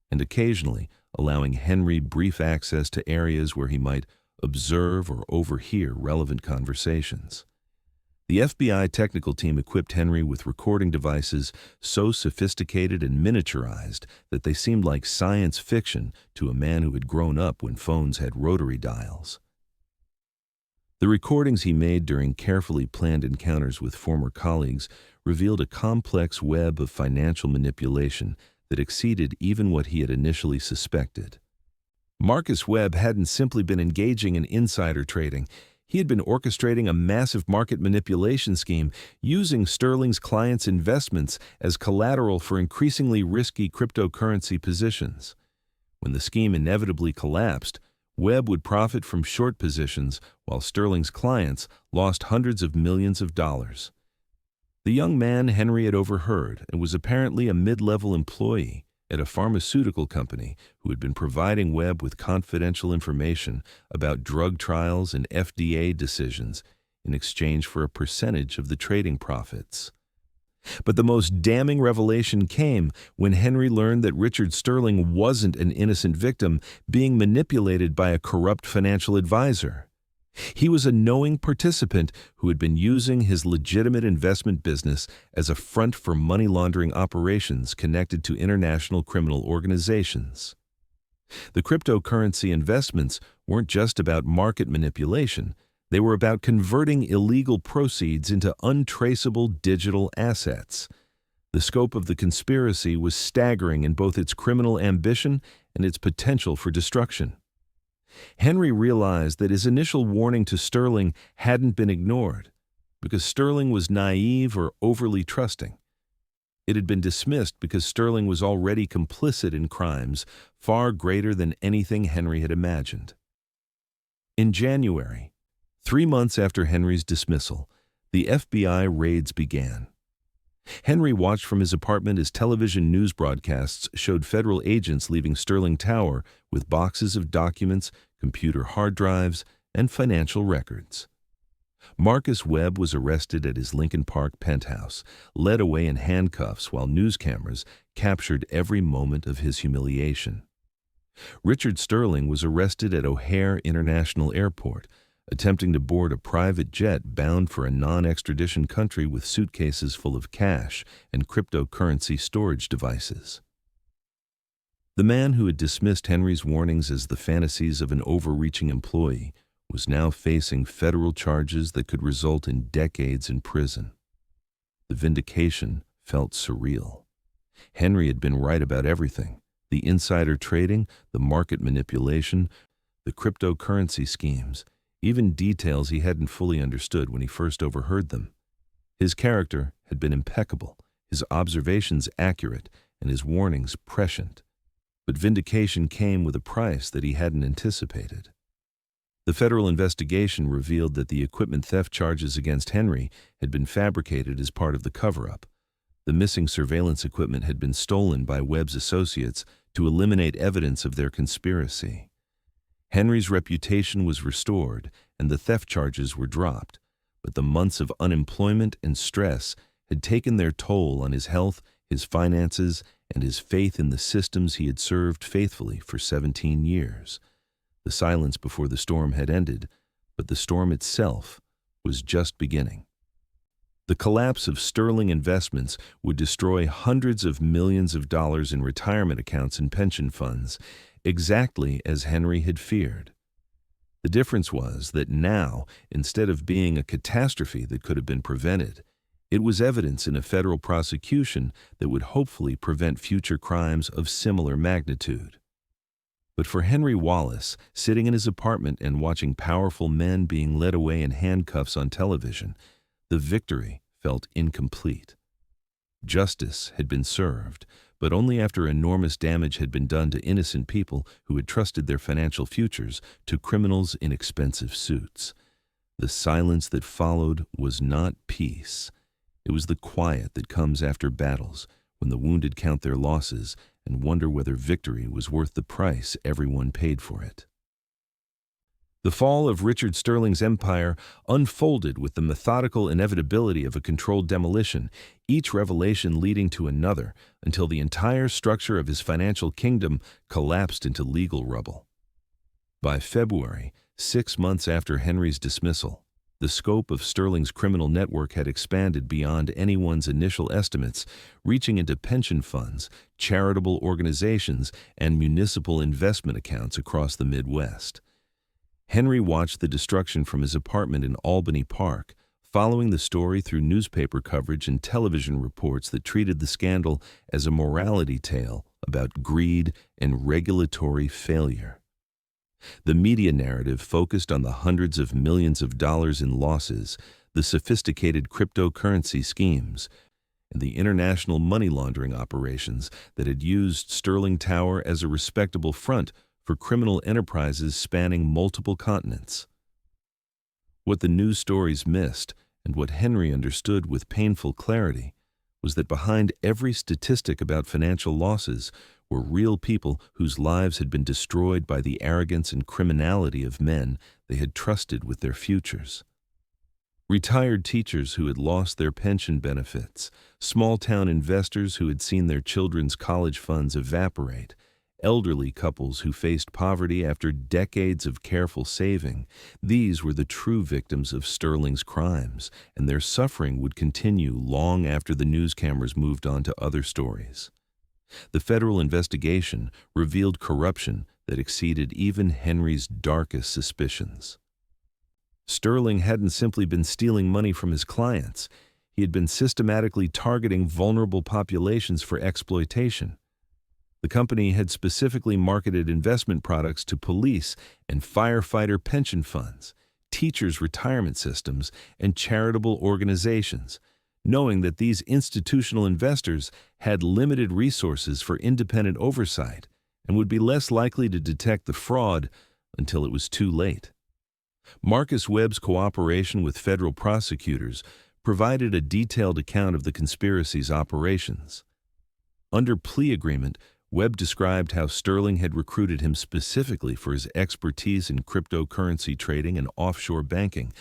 and occasionally allowing Henry brief access to areas where he might observe or overhear relevant conversations. The FBI technical team equipped Henry with recording devices so sophisticated and miniaturized that they seemed like science fiction to a man who had grown up when phones had rotary dials. The recordings he made during carefully planned encounters with former colleagues revealed a complex web of financial manipulation that exceeded even what he had initially suspected. Marcus Webb hadn't simply been engaging in insider trading. He had been orchestrating a massive market manipulation scheme using Sterling's clients' investments as collateral for increasingly risky cryptocurrency positions. When the scheme inevitably collapsed, Webb would profit from short positions while Sterling's clients lost hundreds of millions of dollars. The young man Henry had overheard and was apparently a mid-level employee at a pharmaceutical company who had been providing Webb with confidential information about drug trials and FDA decisions in exchange for a percentage of the trading profits. But the most damning revelation came when Henry learned that Richard Sterling wasn't an innocent victim being manipulated by a corrupt financial advisor. He was a knowing participant who had been using his legitimate investment business as a front for money laundering operations connected to international criminal organizations. The cryptocurrency investments weren't just about market manipulation. They were about converting illegal proceeds into untraceable digital assets. The scope of the conspiracy was staggering in both its criminal ambition and its potential for destruction. Henry realized that his initial warning to Sterling hadn't been ignored because Sterling was naive or overly trusting. It had been dismissed because Sterling was already complicit in crimes far greater than anything Henry had imagined. In January, 3 months after Henry's dismissal, the FBI raids began. Henry watched from his apartment as television news broadcasts showed federal agents leaving Sterling Tower with boxes of documents, computer hard drives, and financial records. Marcus Webb was arrested at his Lincoln Park penthouse, led away in handcuffs while news cameras captured every moment of his humiliation. Richard Sterling was arrested at O'Hare International Airport, attempting to board a private jet bound for a non-extradition country with suitcases full of cash and cryptocurrency storage devices. The man who had dismissed Henry's warnings as the fantasies of an overreaching employee was now facing federal charges that could result in decades in prison. The vindication felt surreal. Henry had been right about everything: the insider trading, the market manipulation, the cryptocurrency schemes, even details he hadn't fully understood when he first overheard them. His character had been impeccable, his observations accurate, and his warnings prescient. But vindication came with a price that he hadn't anticipated. The federal investigation revealed that the equipment theft charges against Henry had been fabricated as part of the cover-up. The missing surveillance equipment had been stolen by Webb's associates to eliminate evidence of their conspiracy. Henry's reputation was restored and the theft charges were dropped, but the months of unemployment and stress had taken their toll on his health, his finances, and his faith in the systems he had served faithfully for 17 years. The silence before the storm had ended, but the storm itself was just beginning. The collapse of Sterling Investments would destroy hundreds of millions of dollars in retirement accounts and pension funds, exactly as Henry had feared. The difference was that now, instead of being a catastrophe that could have been prevented, it was evidence in a federal prosecution that would hopefully prevent future crimes of similar magnitude. But for Henry Wallace, sitting in his apartment and watching powerful men being led away in handcuffs on television, the victory felt incomplete. Justice had been served, but only after enormous damage had been done to innocent people who had trusted their financial futures to criminals in expensive suits. The silence that followed was not peace. It was the quiet that comes after battles, when the wounded count their losses and wonder whether victory was worth the price everyone paid for it. The fall of Richard Sterling's empire unfolded with the methodical inevitability of a controlled demolition, each revelation leading to another, until the entire structure of his financial kingdom collapsed into legal rubble. By February, 6 months after Henry's dismissal, the scope of Sterling's criminal network had expanded beyond anyone's initial estimates, reaching into pension funds, charitable organizations, and municipal investment accounts across the Midwest. Henry watched the destruction from his apartment in Albany Park, following the story through newspaper coverage and television reports that treated the scandal as a morality tale about greed and regulatory failure. The media narrative focused on the hundreds of millions of dollars in losses, the sophisticated cryptocurrency schemes, and the international money laundering operations that had used Sterling Tower as a respectable front for criminal enterprises spanning multiple continents. What the news stories missed, And what Henry understood with painful clarity was that behind every statistic about financial losses were real people whose lives had been destroyed by the arrogance and criminality of men they had trusted with their futures. Retired teachers who had lost their pension benefits, small-town investors who had seen their children's college funds evaporate, elderly couples who faced poverty after decades of careful saving. These were the true victims of Sterling's crimes, and their suffering would continue long after the news cameras moved on to other stories. The federal investigation revealed corruption that exceeded even Henry's darkest suspicions. Sterling hadn't simply been stealing money from his clients. He had been systematically targeting vulnerable populations for exploitation. The company had specifically marketed investment products to police and firefighter pension funds, teachers' retirement systems, and charitable organizations, knowing that these institutional investors had limited resources for independent oversight and would be less likely to detect the fraud until it was too late. Marcus Webb's cooperation with federal prosecutors provided a detailed account of the conspiracy's operations. Under plea agreement, Webb described how Sterling had recruited him specifically for his expertise in cryptocurrency trading and offshore banking,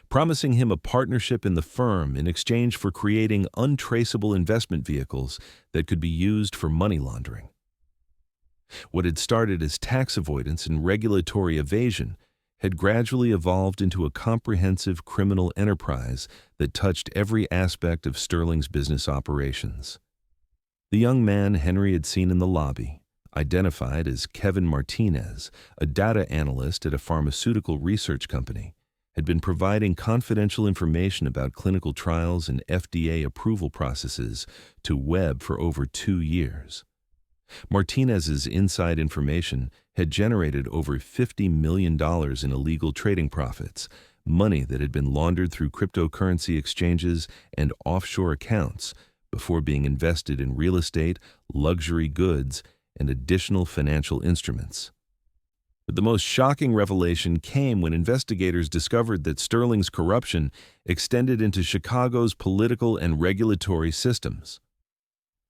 promising him a partnership in the firm in exchange for creating untraceable investment vehicles that could be used for money laundering. What had started as tax avoidance and regulatory evasion had gradually evolved into a comprehensive criminal enterprise that touched every aspect of Sterling's business operations. The young man Henry had seen in the lobby, identified as Kevin Martinez, a data analyst at a pharmaceutical research company, had been providing confidential information about clinical trials and FDA approval processes to Webb for over 2 years. Martinez's inside information had generated over $50 million in illegal trading profits, money that had been laundered through cryptocurrency exchanges and offshore accounts before being invested in real estate, luxury goods, and additional financial instruments. But the most shocking revelation came when investigators discovered that Sterling's corruption extended into Chicago's political and regulatory systems.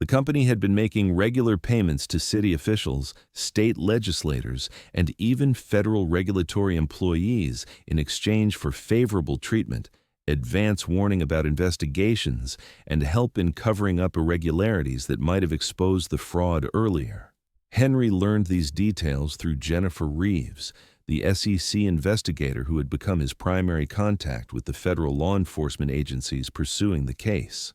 The company had been making regular payments to city officials, state legislators, and even federal regulatory employees in exchange for favorable treatment, advance warning about investigations, and help in covering up irregularities that might have exposed the fraud earlier. Henry learned these details through Jennifer Reeves, the SEC investigator who had become his primary contact with the federal law enforcement agencies pursuing the case.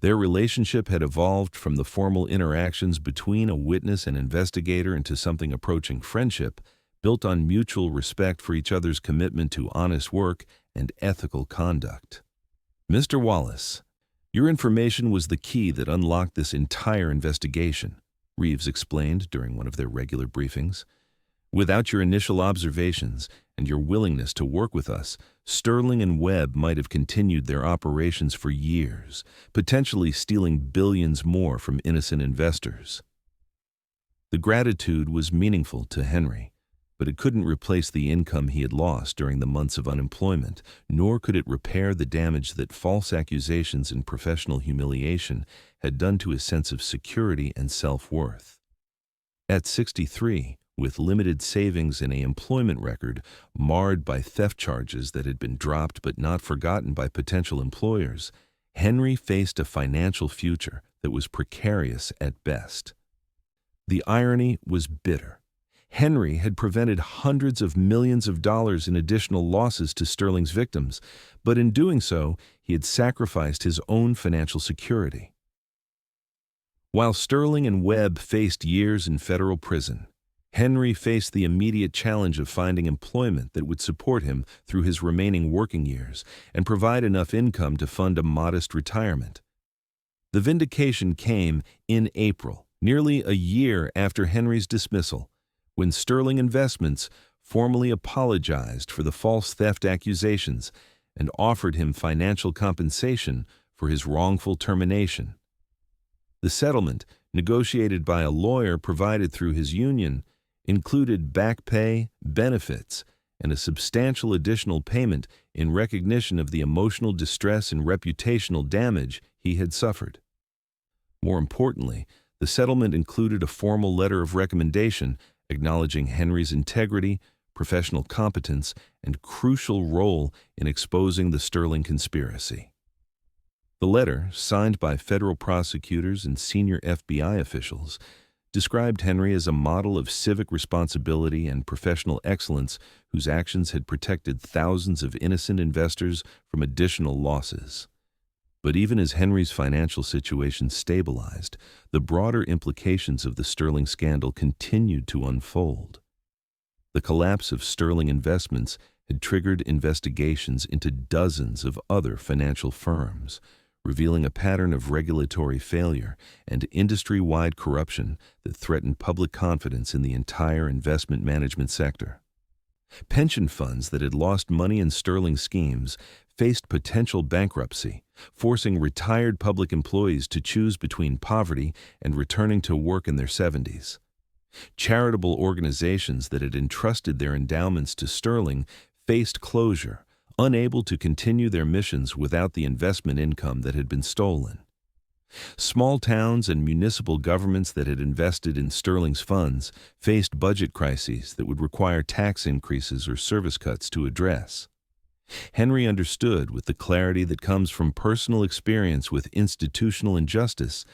Their relationship had evolved from the formal interactions between a witness and investigator into something approaching friendship, built on mutual respect for each other's commitment to honest work and ethical conduct. Mr. Wallace, your information was the key that unlocked this entire investigation, Reeves explained during one of their regular briefings. Without your initial observations and your willingness to work with us, Sterling and Webb might have continued their operations for years, potentially stealing billions more from innocent investors. The gratitude was meaningful to Henry, but it couldn't replace the income he had lost during the months of unemployment, nor could it repair the damage that false accusations and professional humiliation had done to his sense of security and self-worth. At 63, with limited savings and an employment record marred by theft charges that had been dropped but not forgotten by potential employers, Henry faced a financial future that was precarious at best. The irony was bitter. Henry had prevented hundreds of millions of dollars in additional losses to Sterling's victims, but in doing so, he had sacrificed his own financial security. While Sterling and Webb faced years in federal prison, Henry faced the immediate challenge of finding employment that would support him through his remaining working years and provide enough income to fund a modest retirement. The vindication came in April, nearly a year after Henry's dismissal, when Sterling Investments formally apologized for the false theft accusations and offered him financial compensation for his wrongful termination. The settlement, negotiated by a lawyer provided through his union, included back pay, benefits, and a substantial additional payment in recognition of the emotional distress and reputational damage he had suffered. More importantly, the settlement included a formal letter of recommendation acknowledging Henry's integrity, professional competence, and crucial role in exposing the Sterling conspiracy. The letter, signed by federal prosecutors and senior FBI officials, described Henry as a model of civic responsibility and professional excellence whose actions had protected thousands of innocent investors from additional losses. But even as Henry's financial situation stabilized, the broader implications of the Sterling scandal continued to unfold. The collapse of Sterling investments had triggered investigations into dozens of other financial firms, revealing a pattern of regulatory failure and industry-wide corruption that threatened public confidence in the entire investment management sector. Pension funds that had lost money in Sterling schemes faced potential bankruptcy, forcing retired public employees to choose between poverty and returning to work in their 70s. Charitable organizations that had entrusted their endowments to Sterling faced closure, unable to continue their missions without the investment income that had been stolen. Small towns and municipal governments that had invested in Sterling's funds faced budget crises that would require tax increases or service cuts to address. Henry understood, with the clarity that comes from personal experience with institutional injustice,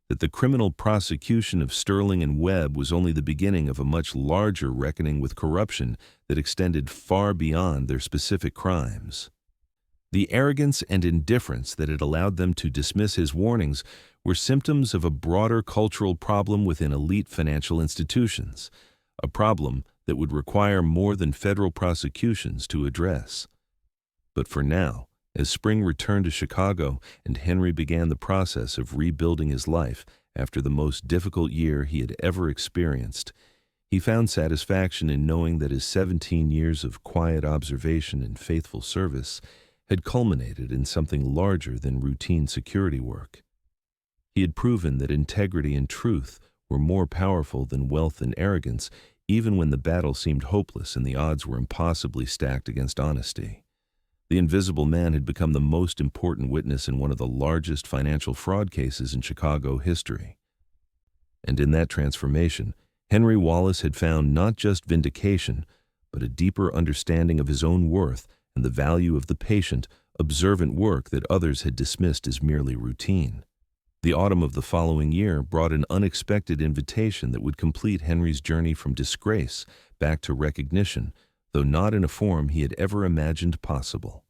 that the criminal prosecution of Sterling and Webb was only the beginning of a much larger reckoning with corruption that extended far beyond their specific crimes. The arrogance and indifference that had allowed them to dismiss his warnings were symptoms of a broader cultural problem within elite financial institutions, a problem that would require more than federal prosecutions to address. But for now, as spring returned to Chicago and Henry began the process of rebuilding his life after the most difficult year he had ever experienced, he found satisfaction in knowing that his 17 years of quiet observation and faithful service had culminated in something larger than routine security work. He had proven that integrity and truth were more powerful than wealth and arrogance, even when the battle seemed hopeless and the odds were impossibly stacked against honesty. The Invisible Man had become the most important witness in one of the largest financial fraud cases in Chicago history. And in that transformation, Henry Wallace had found not just vindication, but a deeper understanding of his own worth and the value of the patient, observant work that others had dismissed as merely routine. The autumn of the following year brought an unexpected invitation that would complete Henry's journey from disgrace back to recognition, though not in a form he had ever imagined possible.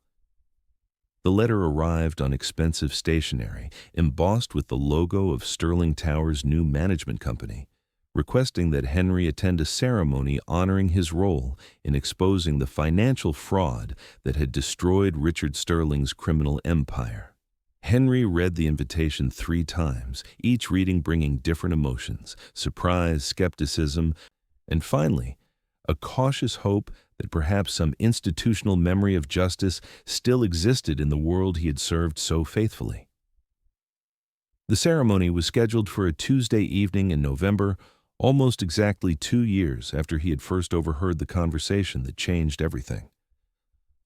The letter arrived on expensive stationery, embossed with the logo of Sterling Tower's new management company, requesting that Henry attend a ceremony honoring his role in exposing the financial fraud that had destroyed Richard Sterling's criminal empire. Henry read the invitation 3 times, each reading bringing different emotions: surprise, skepticism, and finally, a cautious hope that perhaps some institutional memory of justice still existed in the world he had served so faithfully. The ceremony was scheduled for a Tuesday evening in November, almost exactly 2 years after he had first overheard the conversation that changed everything.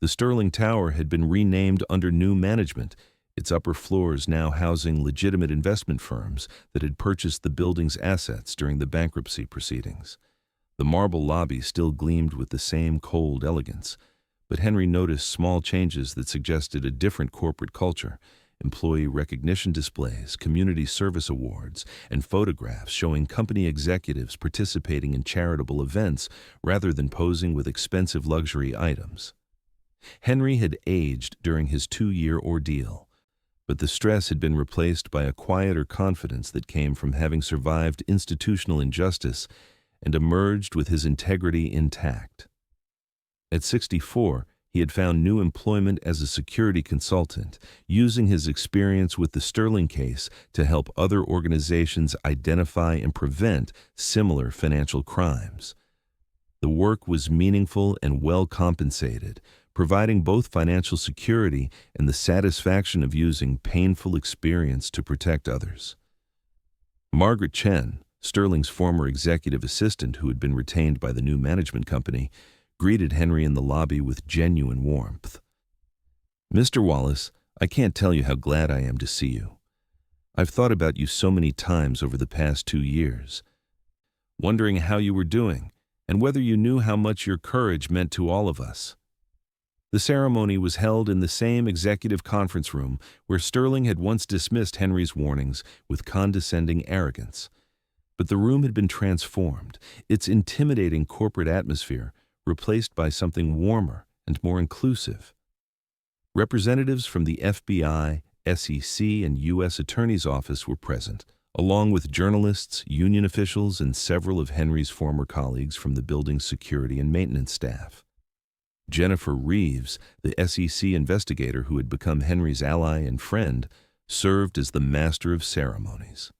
The Sterling Tower had been renamed under new management, its upper floors now housing legitimate investment firms that had purchased the building's assets during the bankruptcy proceedings. The marble lobby still gleamed with the same cold elegance, but Henry noticed small changes that suggested a different corporate culture: employee recognition displays, community service awards, and photographs showing company executives participating in charitable events rather than posing with expensive luxury items. Henry had aged during his 2-year ordeal, but the stress had been replaced by a quieter confidence that came from having survived institutional injustice and emerged with his integrity intact. At 64, he had found new employment as a security consultant, using his experience with the Sterling case to help other organizations identify and prevent similar financial crimes. The work was meaningful and well compensated, providing both financial security and the satisfaction of using painful experience to protect others. Margaret Chen, Sterling's former executive assistant who had been retained by the new management company, greeted Henry in the lobby with genuine warmth. "Mr. Wallace, I can't tell you how glad I am to see you. I've thought about you so many times over the past 2 years, wondering how you were doing and whether you knew how much your courage meant to all of us." The ceremony was held in the same executive conference room where Sterling had once dismissed Henry's warnings with condescending arrogance. But the room had been transformed, its intimidating corporate atmosphere replaced by something warmer and more inclusive. Representatives from the FBI, SEC, and U.S. Attorney's Office were present, along with journalists, union officials, and several of Henry's former colleagues from the building's security and maintenance staff. Jennifer Reeves, the SEC investigator who had become Henry's ally and friend, served as the master of ceremonies.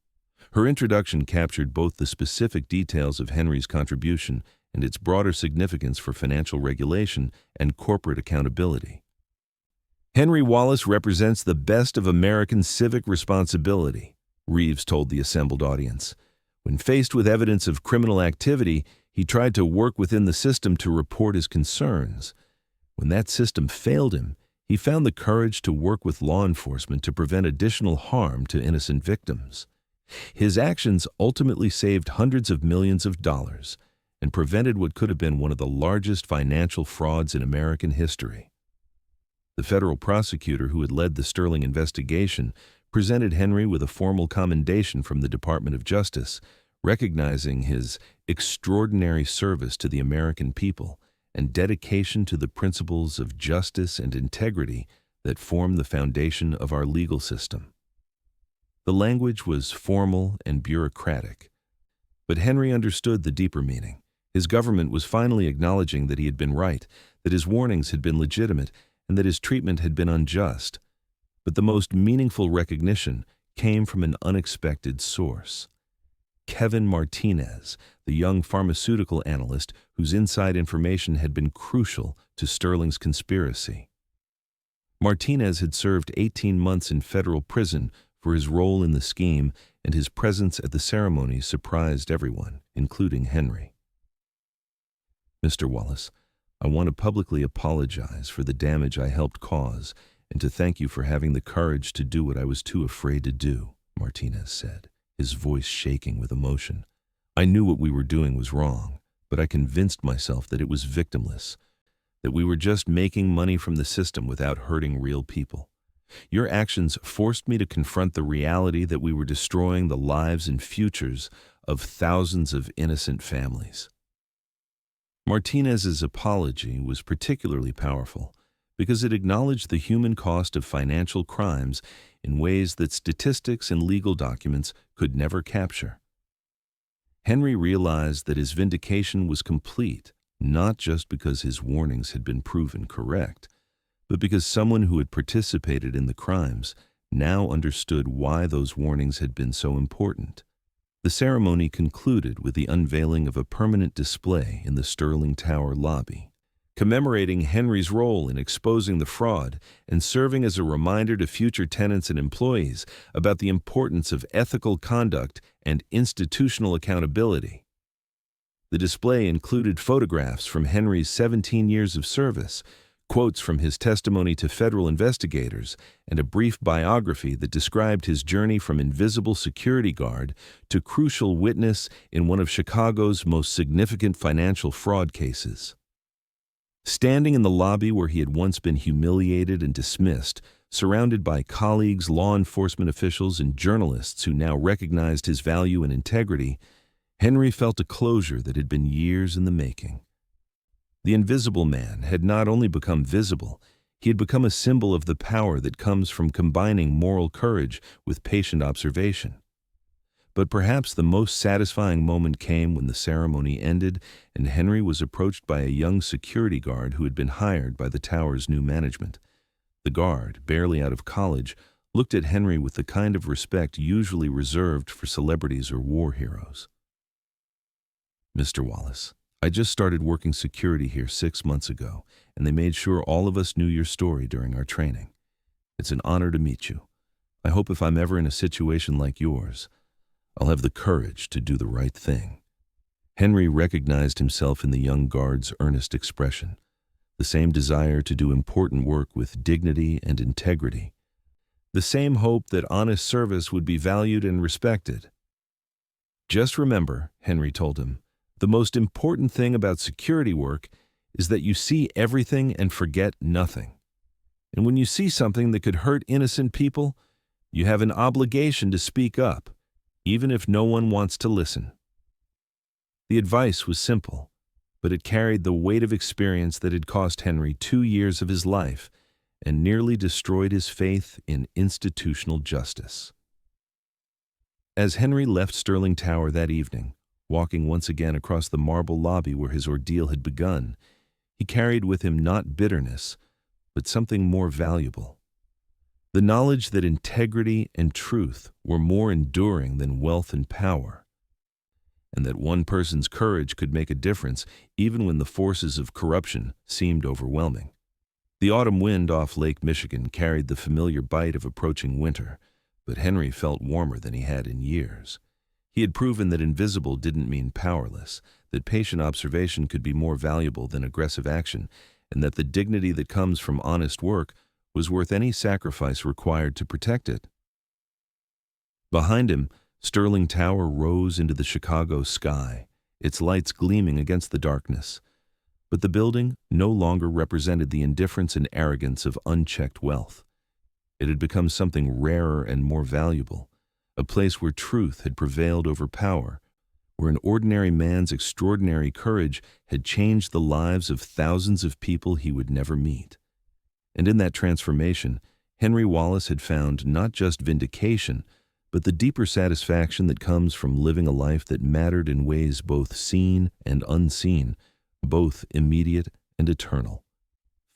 Her introduction captured both the specific details of Henry's contribution and its broader significance for financial regulation and corporate accountability. "Henry Wallace represents the best of American civic responsibility," Reeves told the assembled audience. "When faced with evidence of criminal activity, he tried to work within the system to report his concerns. When that system failed him, he found the courage to work with law enforcement to prevent additional harm to innocent victims. His actions ultimately saved hundreds of millions of dollars and prevented what could have been one of the largest financial frauds in American history." The federal prosecutor who had led the Sterling investigation presented Henry with a formal commendation from the Department of Justice, recognizing his extraordinary service to the American people and dedication to the principles of justice and integrity that form the foundation of our legal system. The language was formal and bureaucratic, but Henry understood the deeper meaning. His government was finally acknowledging that he had been right, that his warnings had been legitimate, and that his treatment had been unjust. But the most meaningful recognition came from an unexpected source. Kevin Martinez, the young pharmaceutical analyst whose inside information had been crucial to Sterling's conspiracy. Martinez had served 18 months in federal prison for his role in the scheme, and his presence at the ceremony surprised everyone, including Henry. "Mr. Wallace, I want to publicly apologize for the damage I helped cause and to thank you for having the courage to do what I was too afraid to do," Martinez said, his voice shaking with emotion. "I knew what we were doing was wrong, but I convinced myself that it was victimless, that we were just making money from the system without hurting real people. Your actions forced me to confront the reality that we were destroying the lives and futures of thousands of innocent families." Martinez's apology was particularly powerful because it acknowledged the human cost of financial crimes in ways that statistics and legal documents could never capture. Henry realized that his vindication was complete, not just because his warnings had been proven correct, but because someone who had participated in the crimes now understood why those warnings had been so important. The ceremony concluded with the unveiling of a permanent display in the Sterling Tower lobby, commemorating Henry's role in exposing the fraud and serving as a reminder to future tenants and employees about the importance of ethical conduct and institutional accountability. The display included photographs from Henry's 17 years of service, quotes from his testimony to federal investigators, and a brief biography that described his journey from invisible security guard to crucial witness in one of Chicago's most significant financial fraud cases. Standing in the lobby where he had once been humiliated and dismissed, surrounded by colleagues, law enforcement officials, and journalists who now recognized his value and integrity, Henry felt a closure that had been years in the making. The Invisible Man had not only become visible, he had become a symbol of the power that comes from combining moral courage with patient observation. But perhaps the most satisfying moment came when the ceremony ended and Henry was approached by a young security guard who had been hired by the tower's new management. The guard, barely out of college, looked at Henry with the kind of respect usually reserved for celebrities or war heroes. "Mr. Wallace, I just started working security here 6 months ago, and they made sure all of us knew your story during our training. It's an honor to meet you. I hope if I'm ever in a situation like yours, I'll have the courage to do the right thing." Henry recognized himself in the young guard's earnest expression, the same desire to do important work with dignity and integrity, the same hope that honest service would be valued and respected. "Just remember," Henry told him, "the most important thing about security work is that you see everything and forget nothing. And when you see something that could hurt innocent people, you have an obligation to speak up, even if no one wants to listen." The advice was simple, but it carried the weight of experience that had cost Henry 2 years of his life and nearly destroyed his faith in institutional justice. As Henry left Sterling Tower that evening, walking once again across the marble lobby where his ordeal had begun, he carried with him not bitterness, but something more valuable: the knowledge that integrity and truth were more enduring than wealth and power, and that one person's courage could make a difference even when the forces of corruption seemed overwhelming. The autumn wind off Lake Michigan carried the familiar bite of approaching winter, but Henry felt warmer than he had in years. He had proven that invisible didn't mean powerless, that patient observation could be more valuable than aggressive action, and that the dignity that comes from honest work was worth any sacrifice required to protect it. Behind him, Sterling Tower rose into the Chicago sky, its lights gleaming against the darkness. But the building no longer represented the indifference and arrogance of unchecked wealth. It had become something rarer and more valuable, a place where truth had prevailed over power, where an ordinary man's extraordinary courage had changed the lives of thousands of people he would never meet. And in that transformation, Henry Wallace had found not just vindication, but the deeper satisfaction that comes from living a life that mattered in ways both seen and unseen, both immediate and eternal.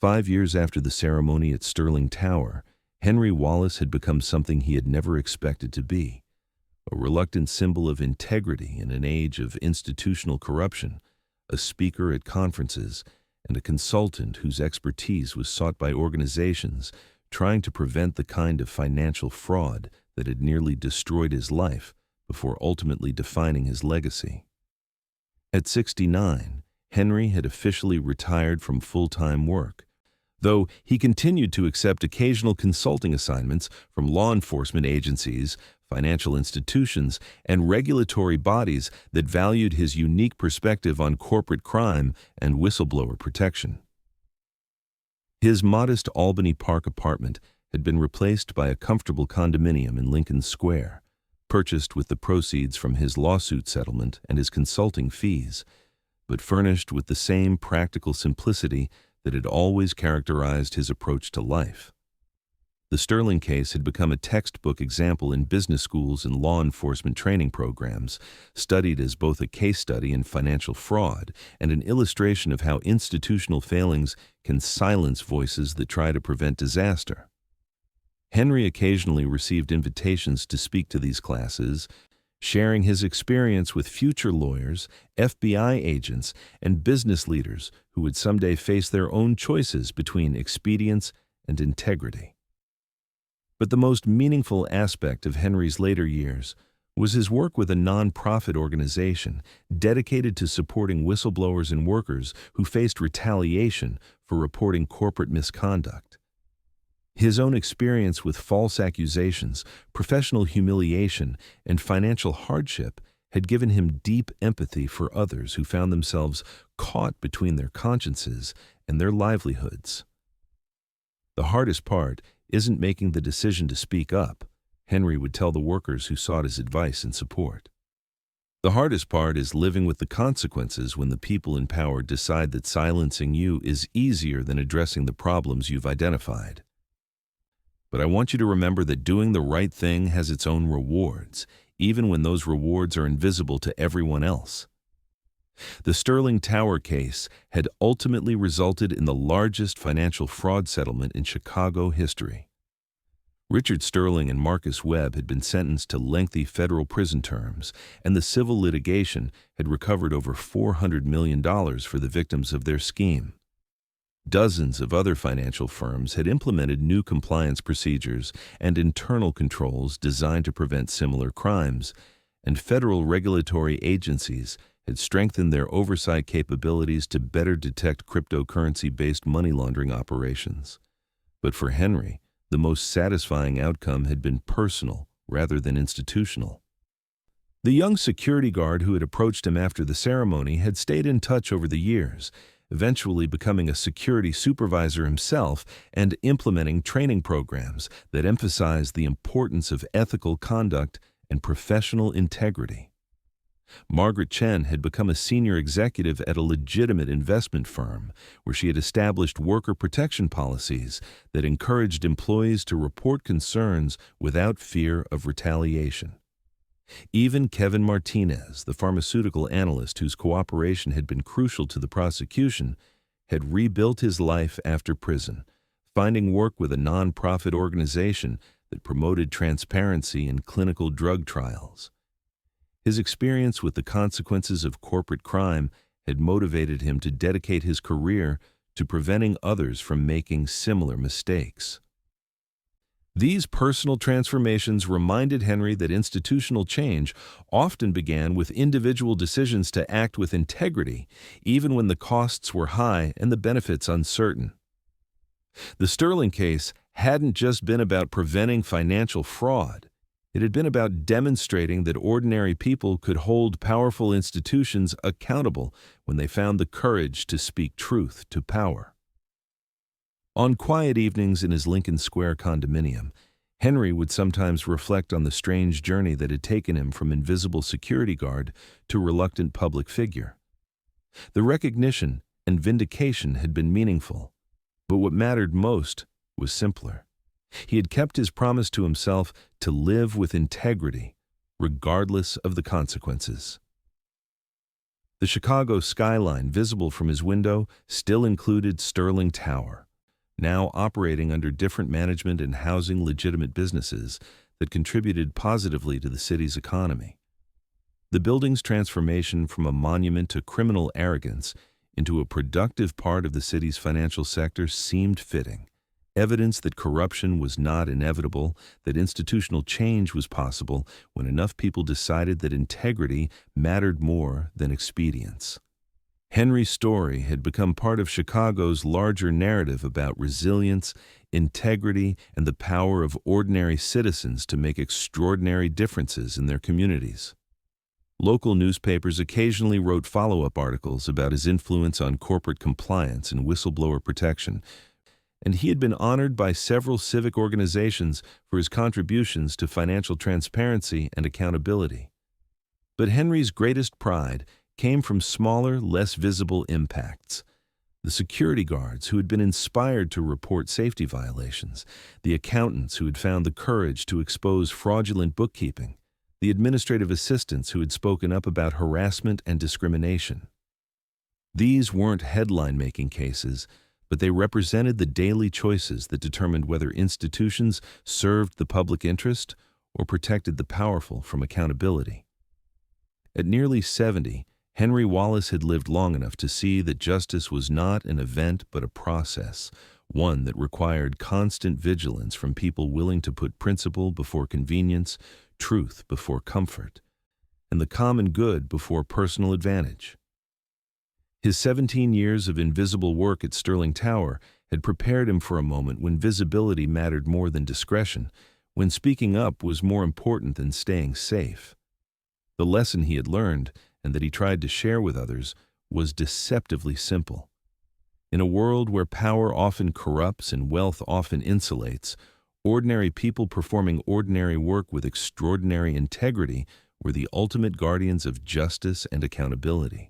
5 years after the ceremony at Sterling Tower, Henry Wallace had become something he had never expected to be: a reluctant symbol of integrity in an age of institutional corruption, a speaker at conferences, and a consultant whose expertise was sought by organizations trying to prevent the kind of financial fraud that had nearly destroyed his life before ultimately defining his legacy. At 69, Henry had officially retired from full-time work, though he continued to accept occasional consulting assignments from law enforcement agencies, financial institutions, and regulatory bodies that valued his unique perspective on corporate crime and whistleblower protection. His modest Albany Park apartment had been replaced by a comfortable condominium in Lincoln Square, purchased with the proceeds from his lawsuit settlement and his consulting fees, but furnished with the same practical simplicity that had always characterized his approach to life. The Sterling case had become a textbook example in business schools and law enforcement training programs, studied as both a case study in financial fraud and an illustration of how institutional failings can silence voices that try to prevent disaster. Henry occasionally received invitations to speak to these classes, sharing his experience with future lawyers, FBI agents, and business leaders who would someday face their own choices between expedience and integrity. But the most meaningful aspect of Henry's later years was his work with a nonprofit organization dedicated to supporting whistleblowers and workers who faced retaliation for reporting corporate misconduct. His own experience with false accusations, professional humiliation, and financial hardship had given him deep empathy for others who found themselves caught between their consciences and their livelihoods. "The hardest part isn't making the decision to speak up," Henry would tell the workers who sought his advice and support. "The hardest part is living with the consequences when the people in power decide that silencing you is easier than addressing the problems you've identified. But I want you to remember that doing the right thing has its own rewards, even when those rewards are invisible to everyone else." The Sterling Tower case had ultimately resulted in the largest financial fraud settlement in Chicago history. Richard Sterling and Marcus Webb had been sentenced to lengthy federal prison terms, and the civil litigation had recovered over $400 million for the victims of their scheme. Dozens of other financial firms had implemented new compliance procedures and internal controls designed to prevent similar crimes, and federal regulatory agencies had strengthened their oversight capabilities to better detect cryptocurrency-based money laundering operations. But for Henry, the most satisfying outcome had been personal rather than institutional. The young security guard who had approached him after the ceremony had stayed in touch over the years, eventually becoming a security supervisor himself and implementing training programs that emphasized the importance of ethical conduct and professional integrity. Margaret Chen had become a senior executive at a legitimate investment firm where she had established worker protection policies that encouraged employees to report concerns without fear of retaliation. Even Kevin Martinez, the pharmaceutical analyst whose cooperation had been crucial to the prosecution, had rebuilt his life after prison, finding work with a non-profit organization that promoted transparency in clinical drug trials. His experience with the consequences of corporate crime had motivated him to dedicate his career to preventing others from making similar mistakes. These personal transformations reminded Henry that institutional change often began with individual decisions to act with integrity, even when the costs were high and the benefits uncertain. The Sterling case hadn't just been about preventing financial fraud. It had been about demonstrating that ordinary people could hold powerful institutions accountable when they found the courage to speak truth to power. On quiet evenings in his Lincoln Square condominium, Henry would sometimes reflect on the strange journey that had taken him from invisible security guard to reluctant public figure. The recognition and vindication had been meaningful, but what mattered most was simpler. He had kept his promise to himself to live with integrity, regardless of the consequences. The Chicago skyline visible from his window still included Sterling Tower, now operating under different management and housing legitimate businesses that contributed positively to the city's economy. The building's transformation from a monument to criminal arrogance into a productive part of the city's financial sector seemed fitting, evidence that corruption was not inevitable, that institutional change was possible when enough people decided that integrity mattered more than expedience. Henry's story had become part of Chicago's larger narrative about resilience, integrity, and the power of ordinary citizens to make extraordinary differences in their communities. Local newspapers occasionally wrote follow-up articles about his influence on corporate compliance and whistleblower protection, and he had been honored by several civic organizations for his contributions to financial transparency and accountability. But Henry's greatest pride came from smaller, less visible impacts. The security guards who had been inspired to report safety violations, the accountants who had found the courage to expose fraudulent bookkeeping, the administrative assistants who had spoken up about harassment and discrimination. These weren't headline-making cases, but they represented the daily choices that determined whether institutions served the public interest or protected the powerful from accountability. At nearly 70, Henry Wallace had lived long enough to see that justice was not an event but a process, one that required constant vigilance from people willing to put principle before convenience, truth before comfort, and the common good before personal advantage. His 17 years of invisible work at Sterling Tower had prepared him for a moment when visibility mattered more than discretion, when speaking up was more important than staying safe. The lesson he had learned, and that he tried to share with others, was deceptively simple. In a world where power often corrupts and wealth often insulates, ordinary people performing ordinary work with extraordinary integrity were the ultimate guardians of justice and accountability.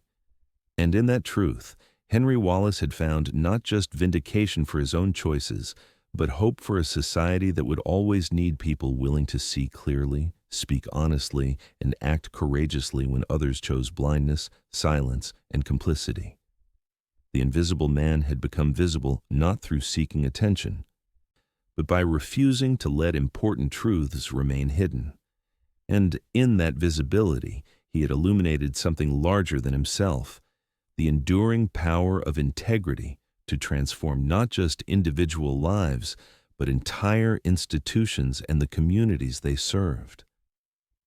And in that truth, Henry Wallace had found not just vindication for his own choices, but hope for a society that would always need people willing to see clearly, speak honestly, and act courageously when others chose blindness, silence, and complicity. The invisible man had become visible not through seeking attention, but by refusing to let important truths remain hidden. And in that visibility, he had illuminated something larger than himself, the enduring power of integrity to transform not just individual lives, but entire institutions and the communities they served.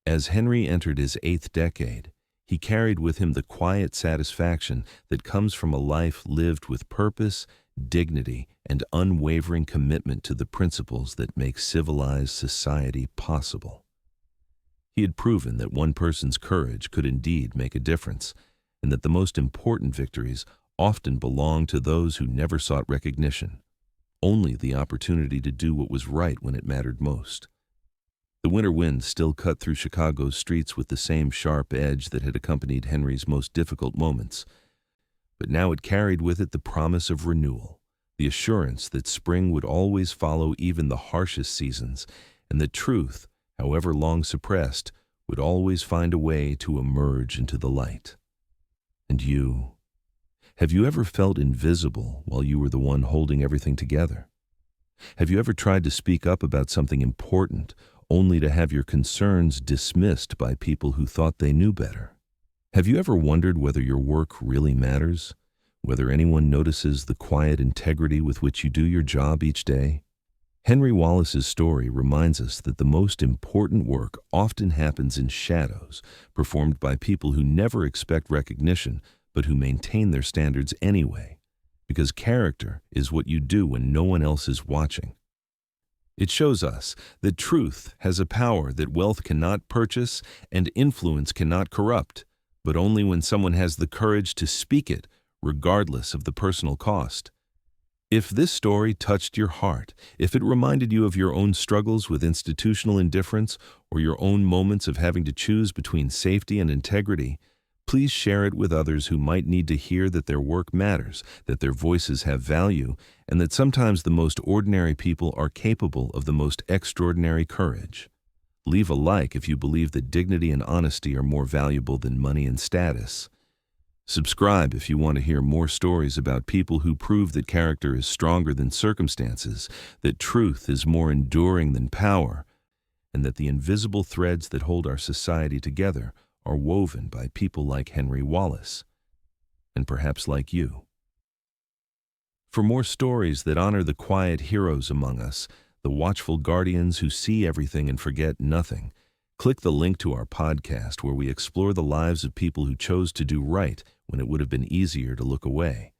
As Henry entered his 8th decade, he carried with him the quiet satisfaction that comes from a life lived with purpose, dignity, and unwavering commitment to the principles that make civilized society possible. He had proven that one person's courage could indeed make a difference, and that the most important victories often belong to those who never sought recognition, only the opportunity to do what was right when it mattered most. The winter wind still cut through Chicago's streets with the same sharp edge that had accompanied Henry's most difficult moments, but now it carried with it the promise of renewal, the assurance that spring would always follow even the harshest seasons, and that truth, however long suppressed, would always find a way to emerge into the light. And you? Have you ever felt invisible while you were the one holding everything together? Have you ever tried to speak up about something important, only to have your concerns dismissed by people who thought they knew better? Have you ever wondered whether your work really matters? Whether anyone notices the quiet integrity with which you do your job each day? Henry Wallace's story reminds us that the most important work often happens in shadows, performed by people who never expect recognition, but who maintain their standards anyway, because character is what you do when no one else is watching. It shows us that truth has a power that wealth cannot purchase and influence cannot corrupt, but only when someone has the courage to speak it, regardless of the personal cost. If this story touched your heart, if it reminded you of your own struggles with institutional indifference or your own moments of having to choose between safety and integrity, please share it with others who might need to hear that their work matters, that their voices have value, and that sometimes the most ordinary people are capable of the most extraordinary courage. Leave a like if you believe that dignity and honesty are more valuable than money and status. Subscribe if you want to hear more stories about people who prove that character is stronger than circumstances, that truth is more enduring than power, and that the invisible threads that hold our society together are woven by people like Henry Wallace, and perhaps like you. For more stories that honor the quiet heroes among us, the watchful guardians who see everything and forget nothing, click the link to our podcast where we explore the lives of people who chose to do right when it would have been easier to look away.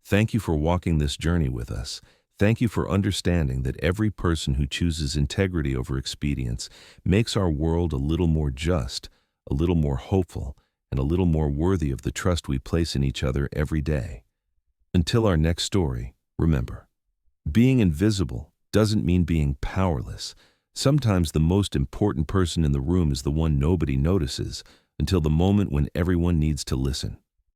Thank you for walking this journey with us. Thank you for understanding that every person who chooses integrity over expedience makes our world a little more just, a little more hopeful, and a little more worthy of the trust we place in each other every day. Until our next story, remember, being invisible doesn't mean being powerless. Sometimes the most important person in the room is the one nobody notices until the moment when everyone needs to listen.